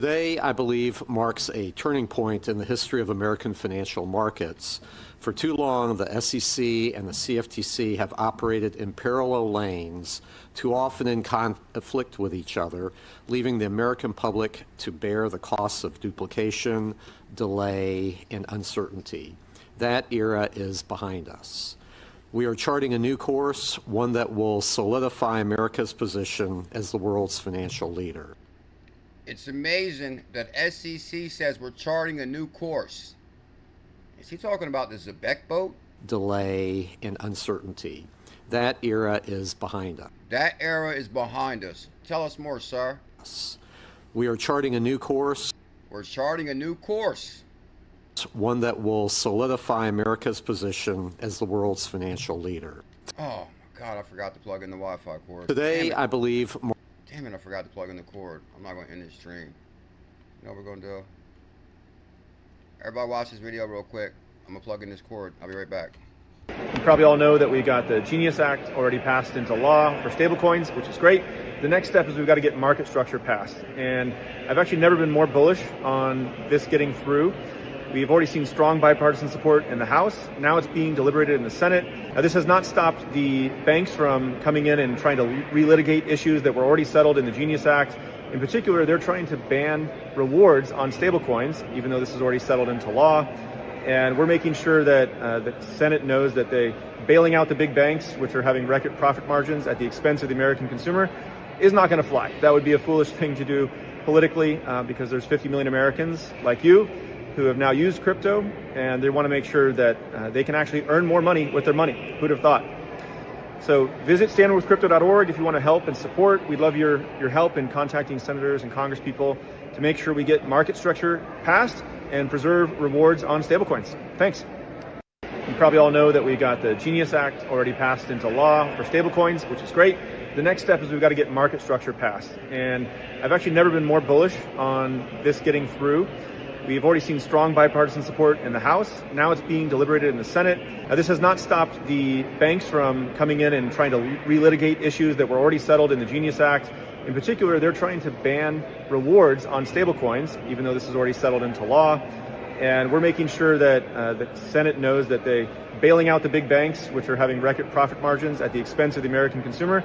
Today, I believe, marks a turning point in the history of American financial markets. For too long, the SEC and the CFTC have operated in parallel lanes, too often in conflict with each other, leaving the American public to bear the costs of duplication, delay, and uncertainty. That era is behind us. We are charting a new course, one that will solidify America's position as the world's financial leader. It's amazing that SEC says we're charting a new course. Is he talking about the Zebec boat? Delay and uncertainty. That era is behind us. That era is behind us. Tell us more, sir. We are charting a new course. We're charting a new course. One that will solidify America's position as the world's financial leader. Oh, my God, I forgot to plug in the Wi-Fi cord. Today, I believe... Damn it, I forgot to plug in the cord. I'm not going to end this stream. You know what we're going to do? Everybody watch this video real quick. I'm going to plug in this cord. I'll be right back. You probably all know that we got the Genius Act already passed into law for stablecoins, which is great. The next step is we've got to get market structure passed. And I've actually never been more bullish on this getting through. We've already seen strong bipartisan support in the House. Now it's being deliberated in the Senate. This has not stopped the banks from coming in and trying to relitigate issues that were already settled in the Genius Act. In particular, they're trying to ban rewards on stablecoins, even though this is already settled into law. And we're making sure that the Senate knows that bailing out the big banks, which are having record profit margins at the expense of the American consumer, is not going to fly. That would be a foolish thing to do politically because there's 50 million Americans like you who have now used crypto, and they want to make sure that they can actually earn more money with their money. Who'd have thought? So visit standwithcrypto.org if you want to help and support. We'd love your help in contacting senators and congresspeople to make sure we get market structure passed and preserve rewards on stablecoins. Thanks. You probably all know that we got the Genius Act already passed into law for stablecoins, which is great. The next step is we've got to get market structure passed. And I've actually never been more bullish on this getting through. We've already seen strong bipartisan support in the House. Now it's being deliberated in the Senate. This has not stopped the banks from coming in and trying to relitigate issues that were already settled in the Genius Act. In particular, they're trying to ban rewards on stablecoins, even though this is already settled into law. And we're making sure that the Senate knows that bailing out the big banks, which are having record profit margins at the expense of the American consumer,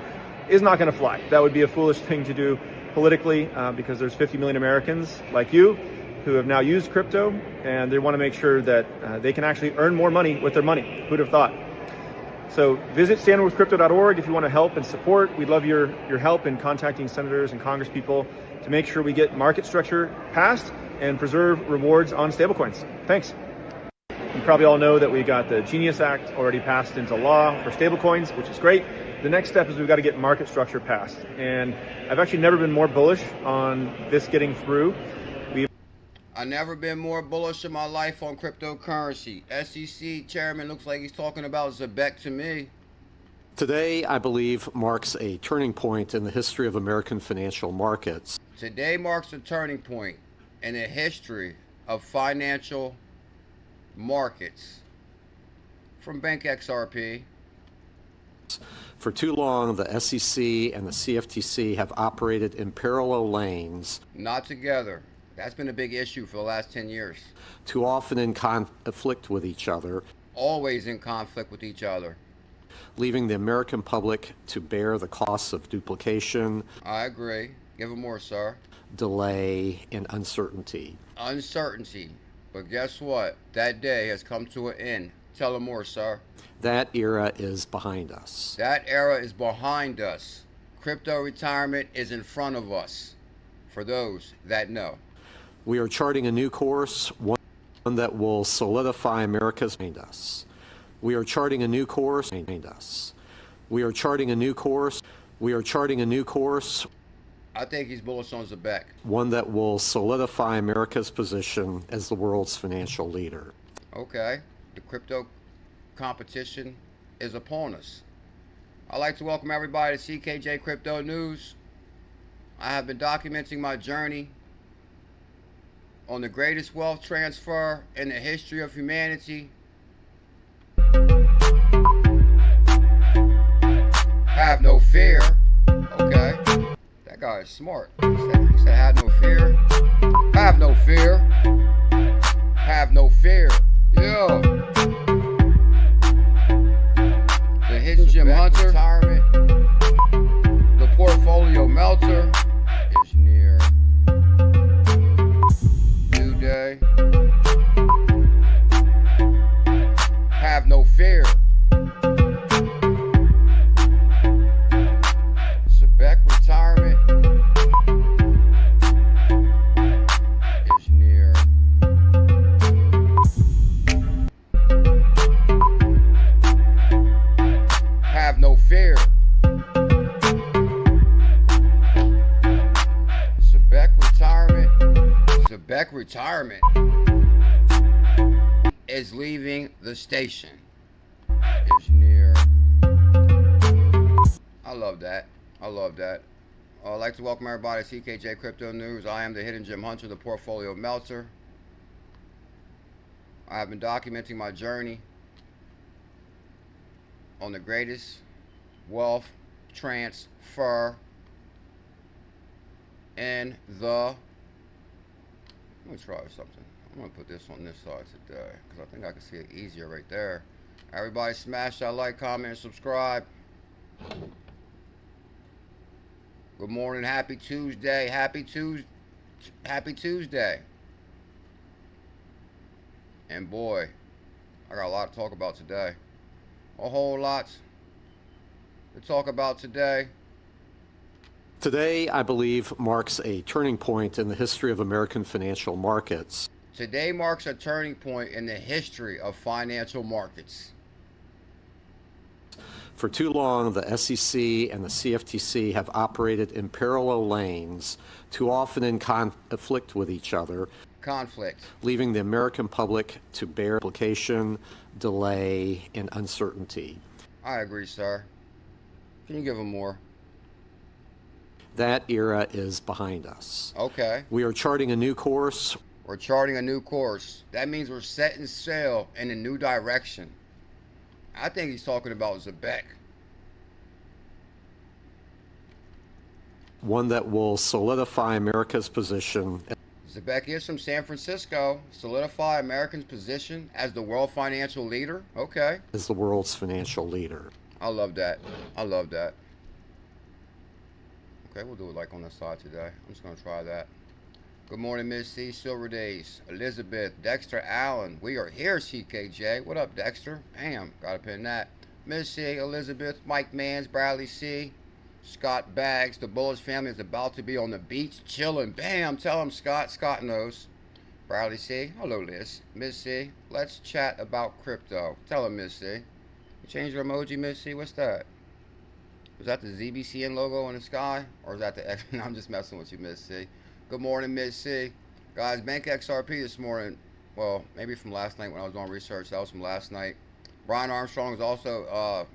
is not going to fly. That would be a foolish thing to do politically because there's 50 million Americans like you who have now used crypto, and they want to make sure that they can actually earn more money with their money. Who'd have thought? So visit standwithcrypto.org if you want to help and support. We'd love your help in contacting senators and congresspeople to make sure we get market structure passed and preserve rewards on stablecoins. Thanks. You probably all know that we got the Genius Act already passed into law for stablecoins, which is great. The next step is we've got to get market structure passed. And I've actually never been more bullish on this getting through. I've never been more bullish in my life on cryptocurrency. SEC chairman looks like he's talking about Zebec to me. Today, I believe, marks a turning point in the history of American financial markets. Today marks a turning point in the history of financial markets. From Bank XRP. For too long, the SEC and the CFTC have operated in parallel lanes. Not together. That's been a big issue for the last 10 years. Too often in conflict with each other. Always in conflict with each other. Leaving the American public to bear the costs of duplication. I agree. Give them more, sir. Delay and uncertainty. Uncertainty. But guess what? That day has come to an end. Tell them more, sir. That era is behind us. That era is behind us. Crypto retirement is in front of us. For those that know. We are charting a new course, one that will solidify America's behind us. We are charting a new course behind us. We are charting a new course. We are charting a new course. I think he's bullish on Zebec. One that will solidify America's position as the world's financial leader. Okay. The crypto competition is upon us. I'd like to welcome everybody to CKJ Crypto News. I have been documenting my journey on the greatest wealth transfer in the history of humanity. Have no fear. Okay. That guy is smart. He said have no fear. Have no fear. Have no fear. Yeah. The hidden gem hunter. Retirement. The portfolio melter is near. New day. Have no fear. Zebec retirement is near. Have no fear. Zebec retirement is leaving the station. Is near. I love that. I love that. I'd like to welcome everybody to CKJ Crypto News. I am the hidden gem hunter, the portfolio melter. I have been documenting my journey on the greatest wealth transfer in the... Let me try something. I'm going to put this on this side today because I think I can see it easier right there. Everybody smash that like, comment, and subscribe. Good morning. Happy Tuesday. Happy Tuesday. And boy, I got a lot to talk about today. A whole lot to talk about today. Today, I believe, marks a turning point in the history of American financial markets. Today marks a turning point in the history of financial markets. For too long, the SEC and the CFTC have operated in parallel lanes, too often in conflict with each other, leaving the American public to bear implication, delay, and uncertainty. I agree, sir. Can you give them more? That era is behind us. Okay. We are charting a new course. We're charting a new course. That means we're setting sail in a new direction. I think he's talking about Zebec. One that will solidify America's position. Zebec is from San Francisco. Solidify America's position as the world financial leader. Okay. As the world's financial leader. I love that. I love that. Okay, we'll do it like on the side today. I'm just going to try that. Good morning, Miss C. Silver Days, Elizabeth, Dexter Allen. We are here, CKJ. What up, Dexter? Bam, got to pin that. Miss C, Elizabeth, Mike Mans, Bradley C, Scott Baggs. The Bullish family is about to be on the beach chilling. Bam, tell him, Scott. Scott knows. Bradley C, hello, Liz. Miss C, let's chat about crypto. Tell him, Miss C. You changed your emoji, Miss C? What's that? Was that the ZBCN logo in the sky? Or is that the X? I'm just messing with you, Miss C. Good morning, Miss C. Guys, Bank XRP this morning. Well, maybe from last night when I was doing research. That was from last night. Brian Armstrong is also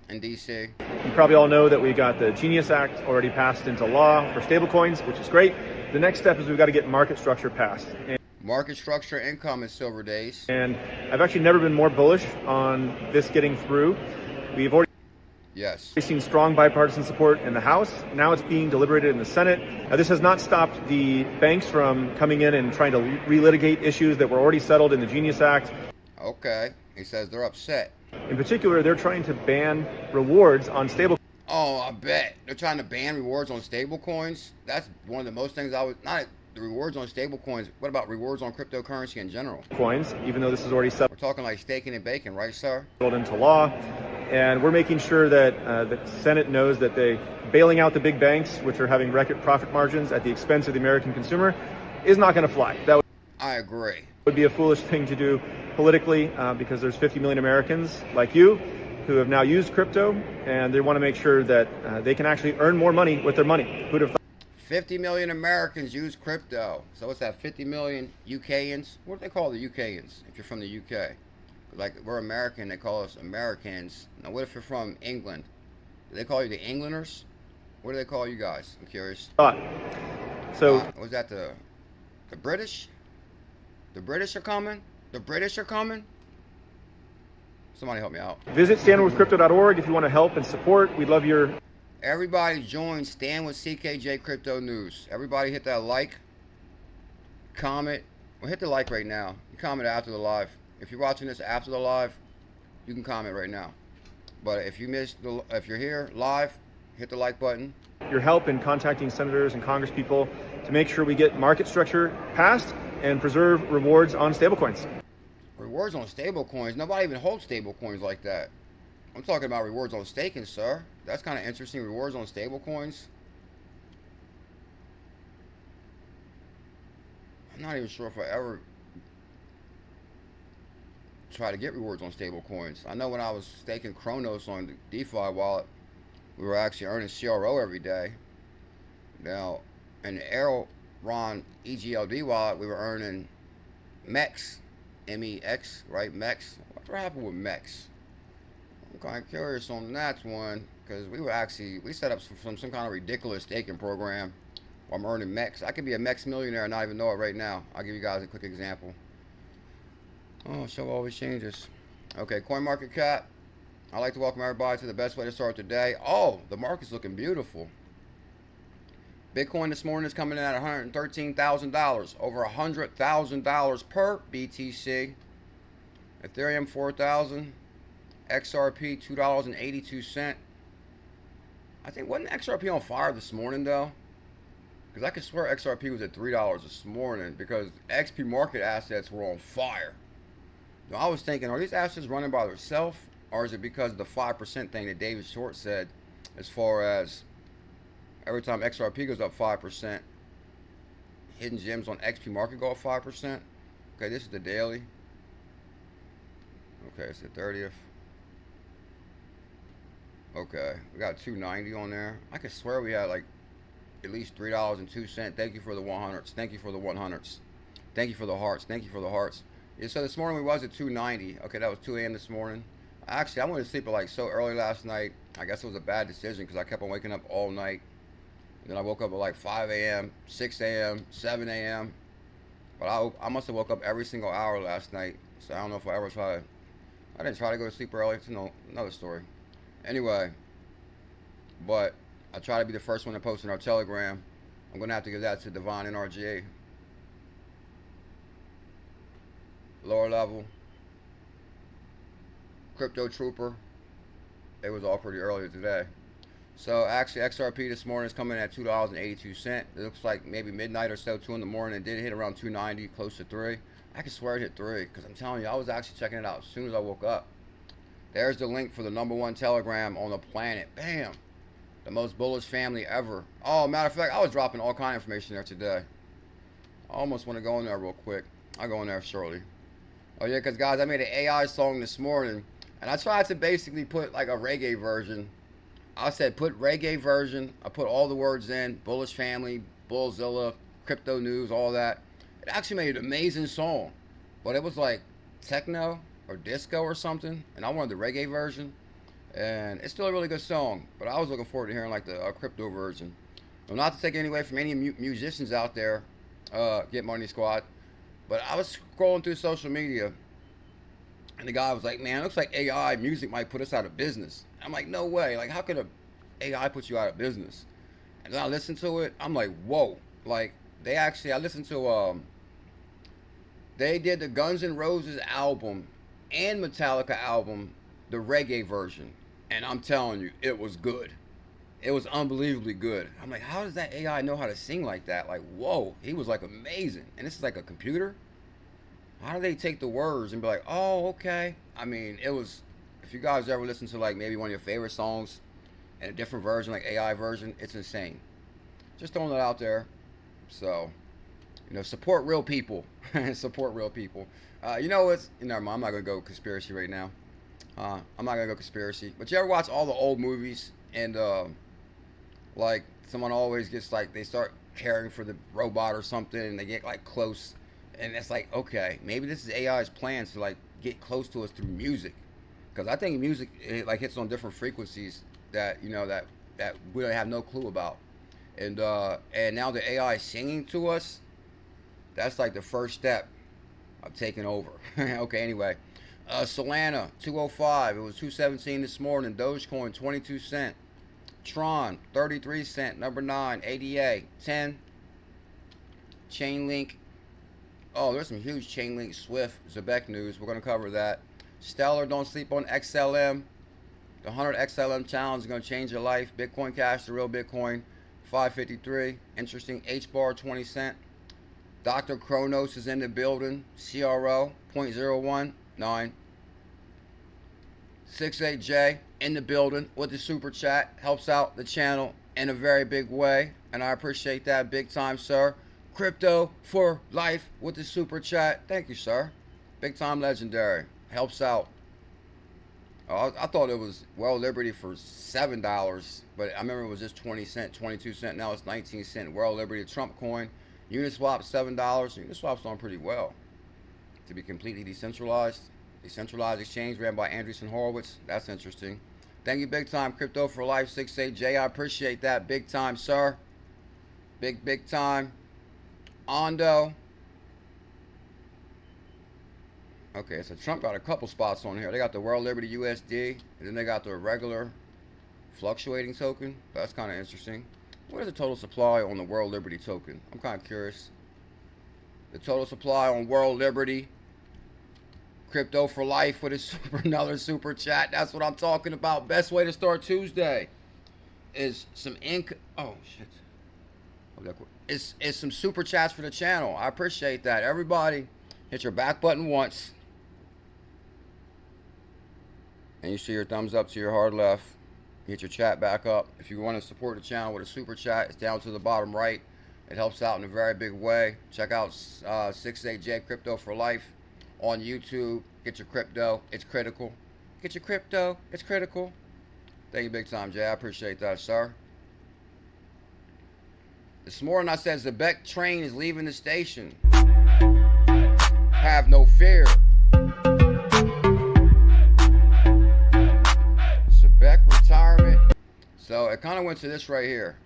in D.C. You probably all know that we got the Genius Act already passed into law for stablecoins, which is great. The next step is we've got to get market structure passed. Market structure income is Silver Days. And I've actually never been more bullish on this getting through. We've already seen strong bipartisan support in the House. Now it's being deliberated in the Senate. Now, this has not stopped the banks from coming in and trying to relitigate issues that were already settled in the Genius Act. Okay. He says they're upset. In particular, they're trying to ban rewards on stable. Oh, I bet. They're trying to ban rewards on stable coins. That's one of the most things I would... Not the rewards on stable coins. What about rewards on cryptocurrency in general? Coins, even though this is already settled. We're talking like staking and baking, right, sir? Into law. And we're making sure that the Senate knows that they bailing out the big banks, which are having record profit margins at the expense of the American consumer, is not going to fly. I agree. Would be a foolish thing to do politically because there's 50 million Americans like you who have now used crypto, and they want to make sure that they can actually earn more money with their money. Who'd have thought? 50 million Americans use crypto. So what's that, 50 million UKans? What do they call the UKans if you're from the UK? Like, we're American, they call us Americans. Now, what if you're from England? Do they call you the Englanders? What do they call you guys? I'm curious. So was that the British? The British are coming? The British are coming? Somebody help me out. Visit standwithcrypto.org if you want to help and support. We'd love your... Everybody join Stand with CKJ Crypto News. Everybody hit that like, comment, well, hit the like right now. You comment after the live. If you're watching this after the live, you can comment right now. But if you're here live, hit the like button. Your help in contacting senators and congresspeople to make sure we get market structure passed and preserve rewards on stablecoins. Rewards on stablecoins? Nobody even holds stablecoins like that. I'm talking about rewards on staking, sir. That's kind of interesting. Rewards on stablecoins. I'm not even sure if I ever try to get rewards on stable coins. I know when I was staking Chronos on the DeFi wallet, we were actually earning CRO every day. Now, in the Ron EGLD wallet, we were earning MEX, M-E-X, right? MEX. What happened with MEX? I'm kind of curious on that one, because we set up some kind of ridiculous staking program where I'm earning MEX. I could be a MEX millionaire and not even know it right now. I'll give you guys a quick example. Oh, show always changes. Okay, CoinMarketCap. I'd like to welcome everybody to the best way to start the day. Oh, the market's looking beautiful. Bitcoin this morning is coming in at $113,000, over $100,000 per BTC. Ethereum 4,000. XRP $2.82. I think wasn't XRP on fire this morning though? Because I could swear XRP was at $3 this morning because Xpmarket assets were on fire. Now, I was thinking, are these assets running by themselves, or is it because of the 5% thing that David Short said, as far as every time XRP goes up 5%, hidden gems on Xpmarket go up 5%? Okay, this is the daily. Okay, it's the 30th. Okay, we got 290 on there. I could swear we had like at least $3.02. Thank you for the 100s. Thank you for the 100s. Thank you for the hearts. Thank you for the hearts. Yeah, so this morning we was at 290. Okay, that was 2 a.m. this morning. Actually, I went to sleep at like so early last night. I guess it was a bad decision because I kept on waking up all night. And then I woke up at like 5 a.m., 6 a.m., 7 a.m. But I must have woke up every single hour last night. So I don't know if I ever tried. I didn't try to go to sleep early. It's another story. Anyway, but I try to be the first one to post in our Telegram. I'm going to have to give that to Devon NRG. Lower level. Crypto Trooper. It was all pretty early today. So actually XRP this morning is coming at $2.82. It looks like maybe midnight or so, 2 in the morning. It did hit around 290, close to 3. I can swear it hit 3 because I'm telling you, I was actually checking it out as soon as I woke up. There's the link for the #1 Telegram on the planet. Bam! The most bullish family ever. Oh, matter of fact, I was dropping all kind of information there today. I almost want to go in there real quick. I'll go in there shortly. Oh yeah, because guys, I made an AI song this morning, and I tried to basically put like a reggae version. I said put reggae version. I put all the words in, bullish family, Bullzilla, crypto news, all that. It actually made an amazing song, but it was like techno or disco or something, and I wanted the reggae version. And it's still a really good song, but I was looking forward to hearing like the crypto version. Well, not to take any away from any musicians out there, Get Money Squad, but I was scrolling through social media, and the guy was like, man, it looks like AI music might put us out of business. I'm like, no way. Like, how could a AI put you out of business? And then I listened to it. I'm like, whoa. Like, I listened to, they did the Guns N' Roses album and Metallica album, the reggae version. And I'm telling you, it was good. It was unbelievably good. I'm like, how does that AI know how to sing like that? Like, whoa, he was like amazing. And this is like a computer? How do they take the words and be like, oh, okay. I mean, it was, if you guys ever listen to like maybe one of your favorite songs in a different version, like AI version, it's insane. Just throwing that out there. So, you know, support real people. Support real people. You know what's, never mind, I'm not going to go conspiracy right now. I'm not going to go conspiracy. But you ever watch all the old movies and, like, someone always gets, like, they start caring for the robot or something and they get, like, close. And it's like, okay, maybe this is AI's plans to, like, get close to us through music. Because I think music, it, like, hits on different frequencies that, you know, that we have no clue about. And now the AI singing to us, that's, like, the first step of taking over. Okay, anyway. Solana, 205. It was 217 this morning. Dogecoin, 22 cents. Tron, 33 cents. Number 9. ADA, 10. Chainlink, Oh, there's some huge Chainlink Swift Zebec news. We're going to cover that. Stellar, don't sleep on XLM. The 100 XLM challenge is going to change your life. Bitcoin Cash, the real Bitcoin, 553. Interesting. H-bar, 20 cent. Dr. Kronos is in the building. CRO, 0.019. 68J in the building with the super chat. Helps out the channel in a very big way. And I appreciate that big time, sir. Crypto for life with the super chat. Thank you, sir. Big time legendary. Helps out. I thought it was World Liberty for $7, but I remember it was just 20 cent, 22 cent. Now it's 19 cent. World Liberty, Trump coin. Uniswap, $7. Uniswap's doing pretty well. To be completely decentralized. Decentralized exchange ran by Andreessen Horowitz. That's interesting. Thank you, big time. Crypto for life, 68J. I appreciate that. Big time, sir. Big time. Ondo. Okay, so Trump got a couple spots on here. They got the World Liberty USD, and then they got the regular fluctuating token. That's kind of interesting. What is the total supply on the World Liberty token? I'm kind of curious. The total supply on World Liberty. Crypto for life with another super chat. That's what I'm talking about. Best way to start Tuesday is some oh shit. It's some super chats for the channel. I appreciate that. Everybody, hit your back button once. And you see your thumbs up to your hard left. Hit your chat back up. If you want to support the channel with a super chat, it's down to the bottom right. It helps out in a very big way. Check out 68J Crypto for Life on YouTube. Get your crypto. It's critical. Get your crypto. It's critical. Thank you big time, Jay. I appreciate that, sir. This morning I said Zebec train is leaving the station. Have no fear. Zebec retirement. So it kind of went to this right here.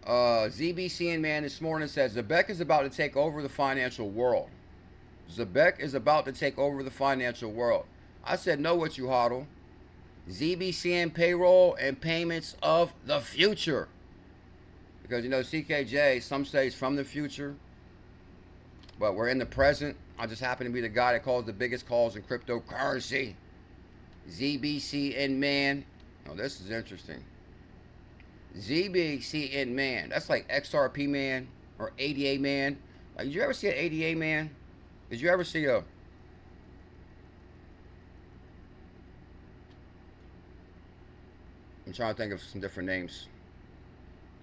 ZBCN Man this morning says Zebec is about to take over the financial world. Zebec is about to take over the financial world. I said no what you hodl. ZBCN payroll and payments of the future. Because, you know, CKJ, some say it's from the future, but we're in the present. I just happen to be the guy that calls the biggest calls in cryptocurrency. ZBCN Man. Oh, this is interesting. ZBCN Man. That's like XRP Man or ADA Man. Like, did you ever see an ADA Man? Did you ever see a... I'm trying to think of some different names.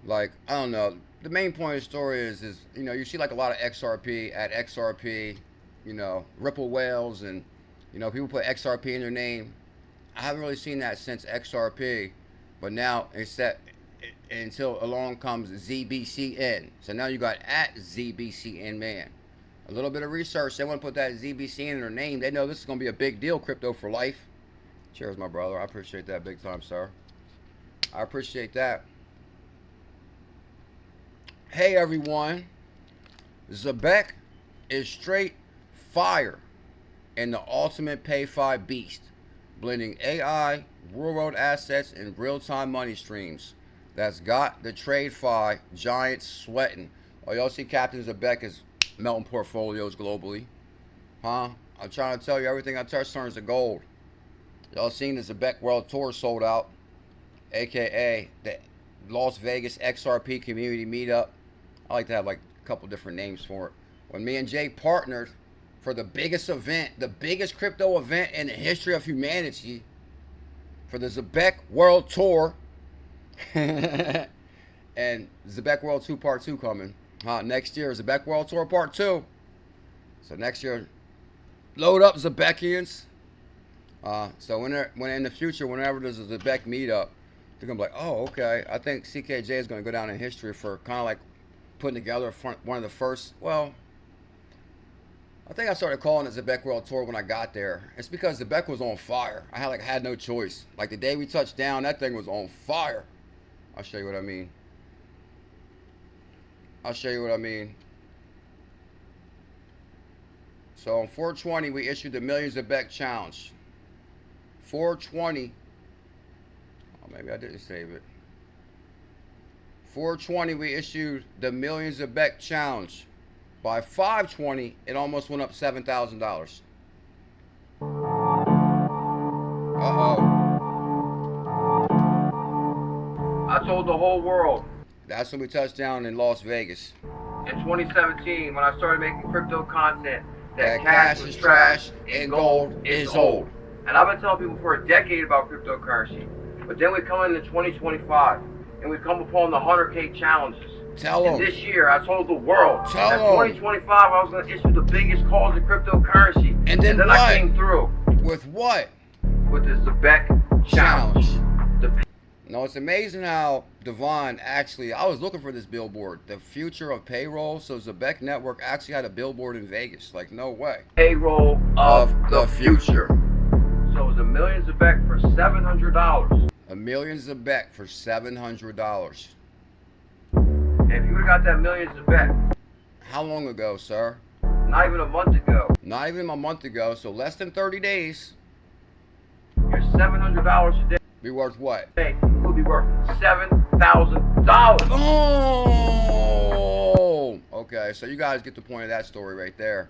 Like, I don't know. The main point of the story is you know, you see like a lot of XRP at XRP, you know, Ripple whales, and, you know, people put XRP in their name. I haven't really seen that since XRP, but now it's set until along comes ZBCN. So now you got at ZBCN Man. A little bit of research. They want to put that ZBCN in their name. They know this is going to be a big deal, crypto for life. Cheers, my brother. I appreciate that big time, sir. I appreciate that. Hey everyone, Zebec is straight fire and the ultimate PayFi beast, blending AI, real-world assets, and real-time money streams that's got the TradeFi giants sweating. Oh, y'all see Captain Zebec is melting portfolios globally, huh? I'm trying to tell you, everything I touch turns to gold. Y'all seen the Zebec World Tour sold out, aka the Las Vegas XRP community meetup. I like to have like a couple different names for it. When me and Jay partnered for the biggest event, the biggest crypto event in the history of humanity, for the Zebec World Tour, and Zebec World 2 Part 2 coming. Next year, Zebec World Tour Part 2. So next year, load up Zebecians. So when in the future, whenever there's a Zebec meetup, they're gonna be like, oh, okay. I think CKJ is gonna go down in history for kind of like putting together one of the first. Well, I think I started calling it Zebec World Tour when I got there. It's because Zebec was on fire. I had no choice. Like the day we touched down, that thing was on fire. I'll show you what I mean. I'll show you what I mean. So on 420, we issued the Millions Zebec Challenge. 420. Oh, maybe I didn't save it. 420, we issued the Millions Zebec Challenge By 5:20, it almost went up $7,000. Uh-oh. I told the whole world That's when we touched down in Las Vegas. in 2017 when I started making crypto content That cash is trash and gold is old. And I've been telling people for a decade about cryptocurrency. But then we come into 2025 and we come upon the 100K challenges. Tell And them. this year I told the world Tell that 'em. 2025 I was going to issue the biggest calls in cryptocurrency. And then I what? came through With what? with the Zebec challenge. No, it's amazing how Devon actually, I was looking for this billboard, the future of payroll. So Zebec Network actually had a billboard in Vegas. Like, no way. Payroll of the future. So it was $1 million Zebec for $700. $1 million Zebec for $700. And if you would have got that $1 million Zebec, How long ago, sir? not even a month ago, Not even a month ago, so less than 30 days. your $700 a day Be worth what? would be worth $7,000. Oh! Okay, so you guys get the point of that story right there.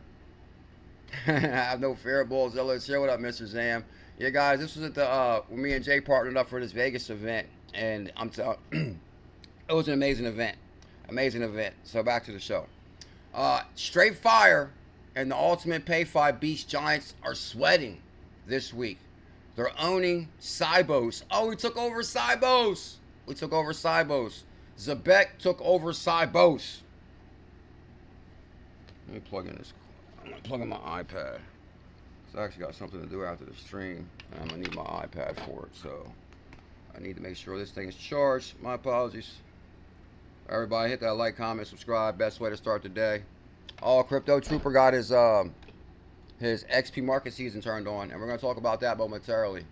I have no fear of ZBCN here. What up, Mr. Zam? Yeah, guys, this was at the when me and Jay partnered up for this Vegas event, and I'm telling, it was an amazing event. Amazing event. So back to the show. Straight Fire and the Ultimate PayFi Beast Giants are sweating this week. They're owning Cybos. Oh, we took over Cybos. We took over Cybos. Zebec took over Cybos. Let me plug in this. I'm gonna plug in my iPad. It's actually got something to do after the stream, and I'm gonna need my iPad for it. So I need to make sure this thing is charged. My apologies. Everybody, hit that like, comment, subscribe. Best way to start the day. Oh, Crypto Trooper got his Xpmarket season turned on, and we're gonna talk about that momentarily.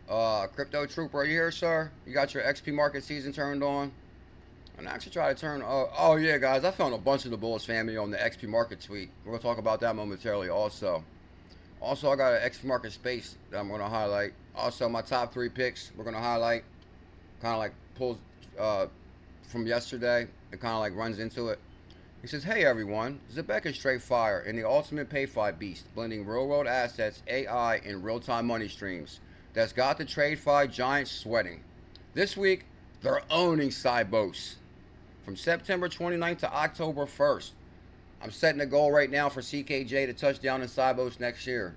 Crypto Trooper, are you here, sir? You got your Xpmarket season turned on? And I actually try to turn. Oh yeah, guys, I found a bunch of the Bullish family on the Xpmarket tweet. We're gonna talk about that momentarily. Also, I got an Xpmarket space that I'm gonna highlight. Also, my top 3 picks we're gonna highlight. Kind of like pulls from yesterday. It kind of like runs into it. He says, "Hey everyone, Zebec is straight fire in the ultimate PayFi beast, blending real-world assets, AI, and real-time money streams. That's got the TradeFi giants sweating. This week, they're owning Cybos. From September 29th to October 1st. I'm setting a goal right now for CKJ to touch down in Cybos next year.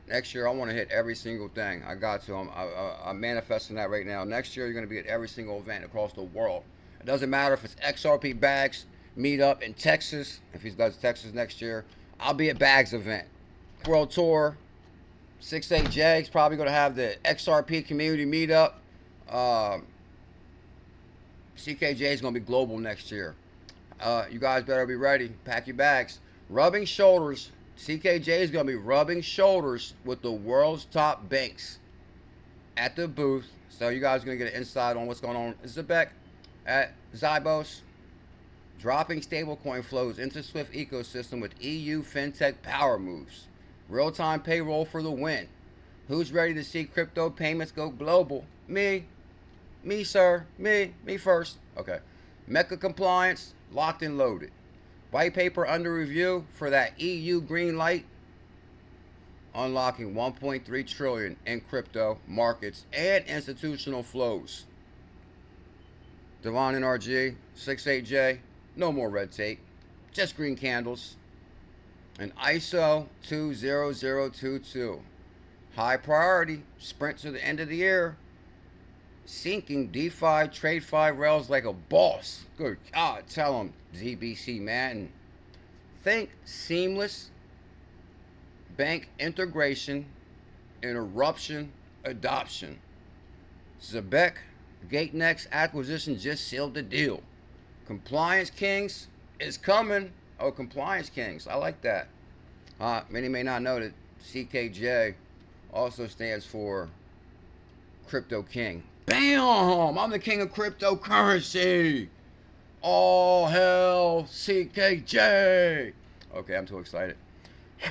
Next year, I want to hit every single thing. I got to. I'm manifesting that right now. Next year, you're going to be at every single event across the world. It doesn't matter if it's XRP Bags meetup in Texas. If he does Texas next year, I'll be at Bags event. World Tour. 68J is probably going to have the XRP community meetup. CKJ is going to be global next year. You guys better be ready. Pack your bags. Rubbing shoulders. CKJ is going to be rubbing shoulders with the world's top banks at the booth. So you guys are going to get an insight on what's going on. Zebec at Cybos. Dropping stablecoin flows into Swift ecosystem with EU fintech power moves. Real-time payroll for the win. Who's ready to see crypto payments go global? Me. Me, sir. Me first. Okay. Mecca compliance, locked and loaded. White paper under review for that EU green light. Unlocking 1.3 trillion in crypto markets and institutional flows. Devon NRG, 68J, no more red tape. Just green candles. And ISO 20022. High priority, sprint to the end of the year. Sinking DeFi, TradeFi rails like a boss. Good God, tell them, ZBCN Man. Think seamless bank integration, interruption, adoption. Zebec GateNext acquisition just sealed the deal. Compliance Kings is coming. Oh, Compliance Kings, I like that. Many may not know that CKJ also stands for Crypto King. Bam! I'm the king of cryptocurrency. All hell CKJ. Okay, I'm too excited.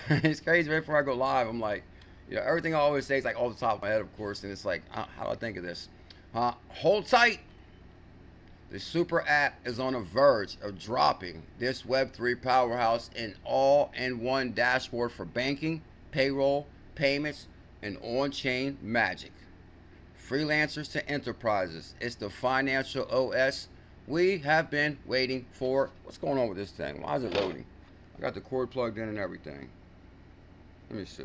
It's crazy. Right before I go live, I'm like, you know, everything I always say is like off the top of my head, of course, and it's like, how do I think of this? Hold tight. The super app is on the verge of dropping this Web3 powerhouse in all-in-one dashboard for banking, payroll, payments, and on-chain magic. Freelancers to enterprises. It's the financial OS we have been waiting for. What's going on with this thing? Why is it loading? I got the cord plugged in and everything. Let me see.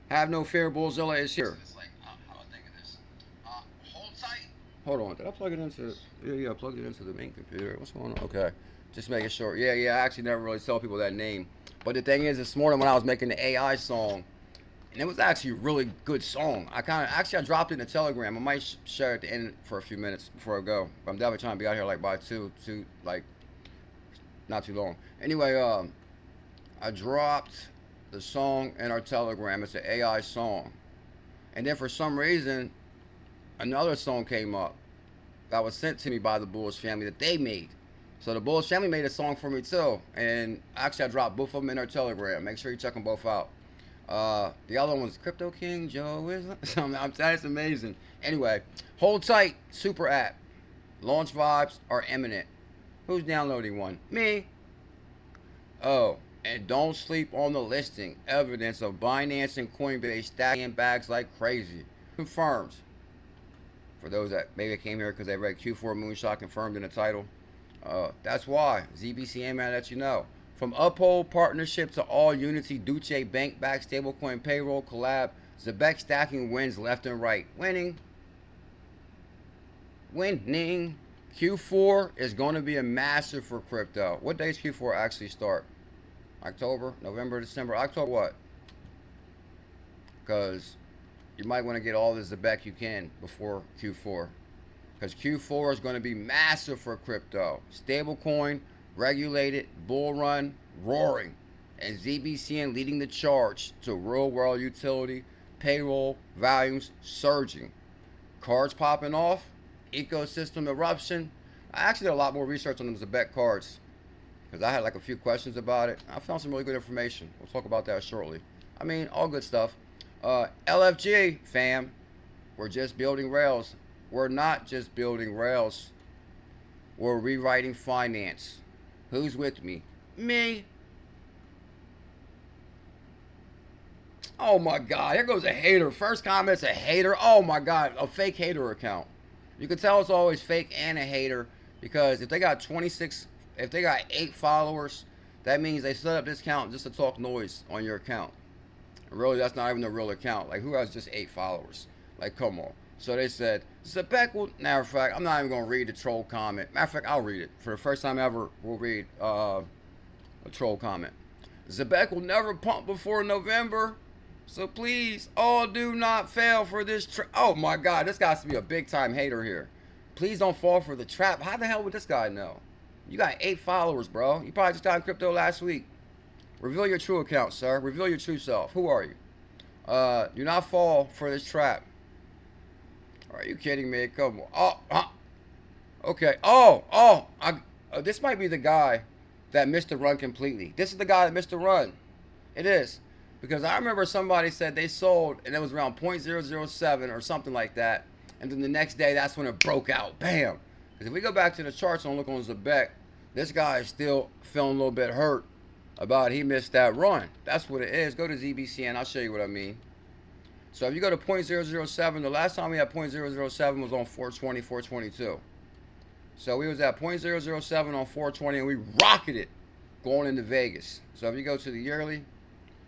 Have no fear, Bullzilla is here. Hold tight. Hold on. Did I plug it into? Yeah, I plugged it into the main computer. What's going on? Okay. Just making sure. Yeah. I actually never really tell people that name. But the thing is, this morning when I was making the AI song, and it was actually a really good song. I dropped it in the Telegram. I might share it at the end for a few minutes before I go. But I'm definitely trying to be out here like by two, like not too long. Anyway, I dropped the song in our Telegram. It's an AI song. And then for some reason, another song came up that was sent to me by the Bullish family that they made. So the Bullish family made a song for me too. And actually I dropped both of them in our Telegram. Make sure you check them both out. The other one was Crypto King Joe. That's amazing. Anyway, hold tight. Super app. Launch vibes are imminent. Who's downloading one? Me. Oh, and don't sleep on the listing. Evidence of Binance and Coinbase stacking bags like crazy. Confirmed. For those that maybe came here because they read Q4 Moonshot confirmed in the title. That's why. ZBCN Man let you know. From Uphold Partnership to All Unity, Duce Bank back stablecoin payroll collab, Zebec stacking wins left and right. Winning. Q4 is going to be a massive for crypto. What days Q4 actually start? October, November, December, October what? Because you might want to get all the Zebec you can before Q4. Because Q4 is going to be massive for crypto. Stablecoin, regulated, bull run, roaring. And ZBCN leading the charge to real world utility, payroll, volumes surging. Cards popping off, ecosystem eruption. I actually did a lot more research on the Zebec cards because I had like a few questions about it. I found some really good information. We'll talk about that shortly. I mean, all good stuff. LFG, fam, we're just building rails. We're not just building rails. We're rewriting finance. Who's with me? Me. Oh my God, here goes a hater. First comment's a hater. Oh my God, a fake hater account. You can tell it's always fake and a hater because if they got 8 followers, that means they set up this account just to talk noise on your account. And really, that's not even a real account. Like, who has just 8 followers? Like, come on. So they said, Zebec will, matter of fact, I'm not even going to read the troll comment. Matter of fact, I'll read it. For the first time ever, we'll read a troll comment. Zebec will never pump before November. So please, all do not fail for this trap. Oh my God, this guy has to be a big time hater here. Please don't fall for the trap. How the hell would this guy know? You got 8 followers, bro. You probably just got in crypto last week. Reveal your true account, sir. Reveal your true self. Who are you? Do not fall for this trap. Are you kidding me? Come on. Okay. This might be the guy that missed the run completely. This is the guy that missed the run. It is. Because I remember somebody said they sold, and it was around 0.007 or something like that. And then the next day, that's when it broke out. Bam. Because if we go back to the charts and look on Zebec, this guy is still feeling a little bit hurt about he missed that run. That's what it is. Go to ZBCN. I'll show you what I mean. So if you go to 0.007, the last time we had 0.007 was on 420, 422. So we was at 0.007 on 420, and we rocketed going into Vegas. So if you go to the yearly,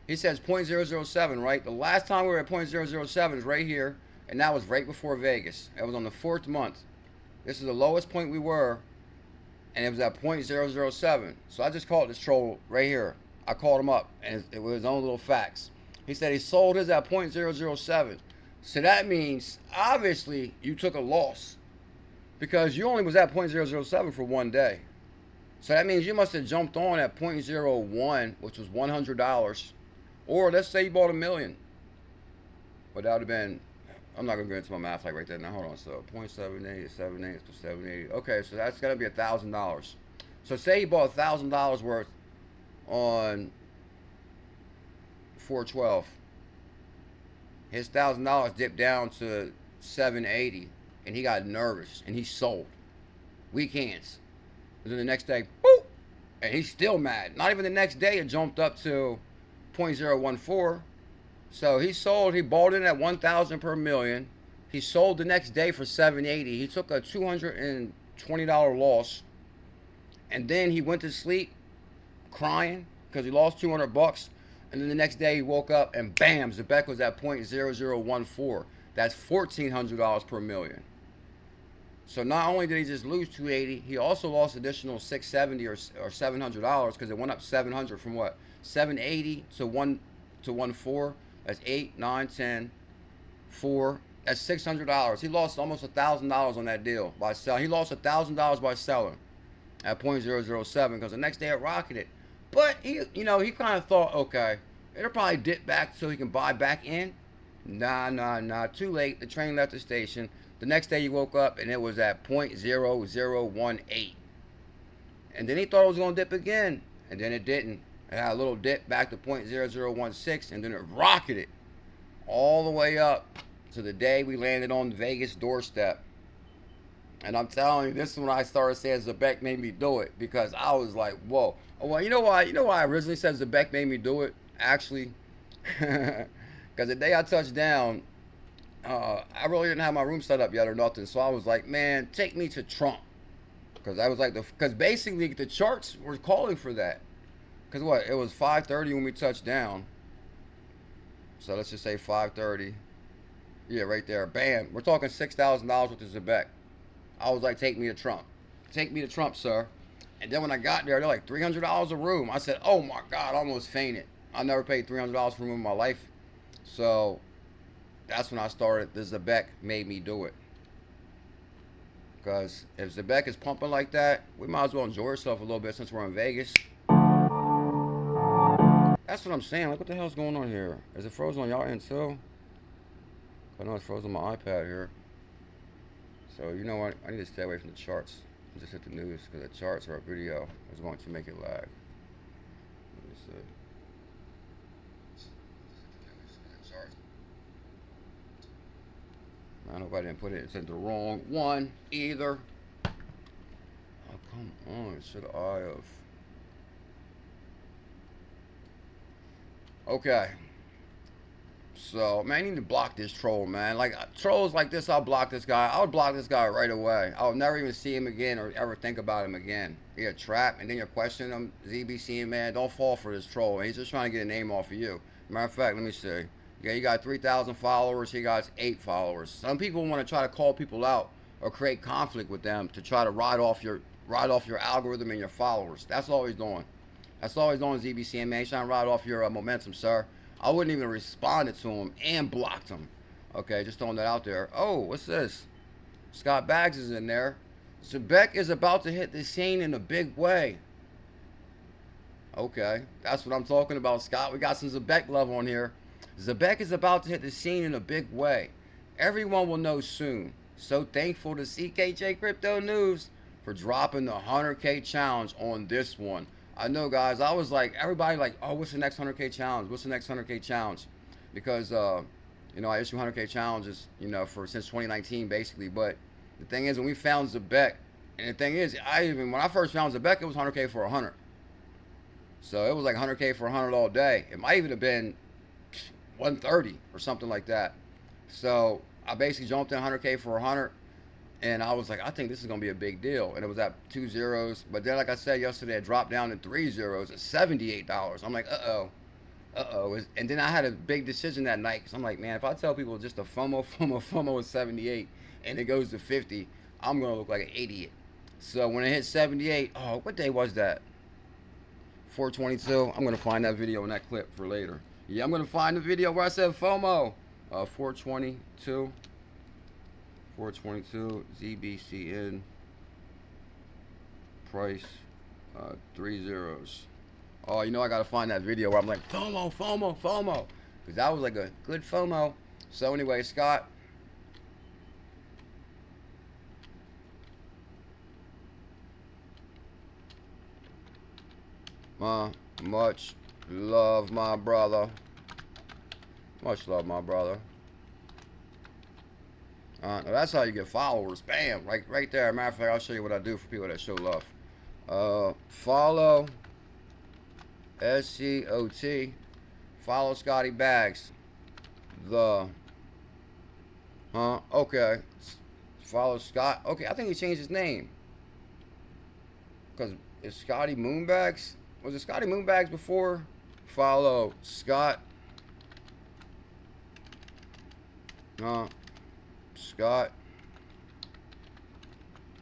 he says 0.007, right? The last time we were at 0.007 is right here, and that was right before Vegas. It was on the 4th month. This is the lowest point we were, and it was at 0.007. So I just called this troll right here. I called him up, and it was his own little facts. He said he sold his at 0.007. So that means, obviously, you took a loss because you only was at 0.007 for one day. So that means you must have jumped on at 0.01, which was $100. Or let's say you bought $1 million. But that would have been, I'm not going to get into my math like right there. Now, hold on. So 0.78 is 78 to 780. Okay, so that's going to be $1,000. So say you bought $1,000 worth on 412. His $1,000 dipped down to 780, and he got nervous and he sold. weekends. And then the next day, boop, and he's still mad. Not even the next day, it jumped up to 0.014. So he sold, he bought in at 1,000 per million. He sold the next day for 780. He took a $220 loss. And then he went to sleep crying because he lost 200 bucks. And then the next day he woke up and bam, Zebec was at 0.0014. That's $1,400 per million. So not only did he just lose 280, he also lost additional 670 or $700 because it went up 700 from what? 780 to 114. That's 8, 9, 10, 4. That's $600. He lost almost $1,000 on that deal by selling. He lost $1,000 by selling at 0.007 because the next day it rocketed. But he, you know, he kind of thought, okay, it'll probably dip back so he can buy back in. Nah. Too late. The train left the station. The next day he woke up and it was at 0.0018. And then he thought it was going to dip again. And then it didn't. It had a little dip back to 0.0016 and then it rocketed all the way up to the day we landed on Vegas doorstep. And I'm telling you, this is when I started saying Zebec made me do it, because I was like, whoa. Oh, well, you know why I originally said Zebec made me do it? Actually, because the day I touched down, I really didn't have my room set up yet or nothing. So I was like, man, take me to Trump. Because I was like, because basically the charts were calling for that. Because what? It was 5:30 when we touched down. So let's just say 5:30. Yeah, right there. Bam. We're talking $6,000 with the Zebec. I was like, take me to Trump. Take me to Trump, sir. And then when I got there, they're like $300 a room. I said, oh my God, I almost fainted. I never paid $300 for a room in my life. So that's when I started. The Zebec made me do it. Because if Zebec is pumping like that, we might as well enjoy ourselves a little bit since we're in Vegas. That's what I'm saying. Like, what the hell's going on here? Is it frozen on y'all end too? I know it's frozen on my iPad here. So, you know what? I need to stay away from the charts. Just hit the news, because the charts or a video is going to make it lag. Let me see. I hope I didn't put it into the wrong one either. Oh, come on. Should I have? Okay. So, man, I need to block this troll, man. Like, trolls like this, I'll block this guy. I'll block this guy right away. I'll never even see him again or ever think about him again. You're a trap, and then you're questioning him. ZBCN Man, don't fall for this troll. He's just trying to get a name off of you. Matter of fact, let me see. Yeah, you got 3,000 followers. He got 8 followers. Some people want to try to call people out or create conflict with them to try to ride off your algorithm and your followers. That's all he's doing. That's all he's doing, ZBCN Man. He's trying to ride off your momentum, sir. I wouldn't even responded to him and blocked him. Okay, just throwing that out there. Oh, what's this? Scott Baggs is in there. Zebec is about to hit the scene in a big way. Okay, that's what I'm talking about, Scott. We got some Zebec love on here. Zebec is about to hit the scene in a big way. Everyone will know soon. So thankful to CKJ Crypto News for dropping the 100K challenge on this one. I know, guys, I was like, everybody like, oh, what's the next 100K challenge? What's the next 100K challenge? Because, you know, I issue 100K challenges, you know, since 2019, basically. But the thing is, when we found Zebec, and the thing is, when I first found Zebec, it was 100K for 100. So it was like 100K for 100 all day. It might even have been 130 or something like that. So I basically jumped in 100K for 100. And I was like, I think this is going to be a big deal. And it was at 2 zeros. But then, like I said yesterday, it dropped down to 3 zeros at $78. I'm like, uh-oh. And then I had a big decision that night. Because I'm like, man, if I tell people just a FOMO is 78 and it goes to 50, I'm going to look like an idiot. So when it hit 78, oh, what day was that? 422. I'm going to find that video and that clip for later. Yeah, I'm going to find the video where I said FOMO. 422. 422 ZBCN price 3 zeros. Oh, you know, I gotta find that video where I'm like FOMO, because that was like a good FOMO. So anyway, Scott, much love, my brother. Much love, my brother. Now that's how you get followers. Bam, right there. Matter of fact, I'll show you what I do for people that show love. Follow SCOT. Follow Scotty Bags. Okay. Follow Scott. Okay, I think he changed his name. Because it's Scotty Moonbags. Was it Scotty Moonbags before? Follow Scott. Scott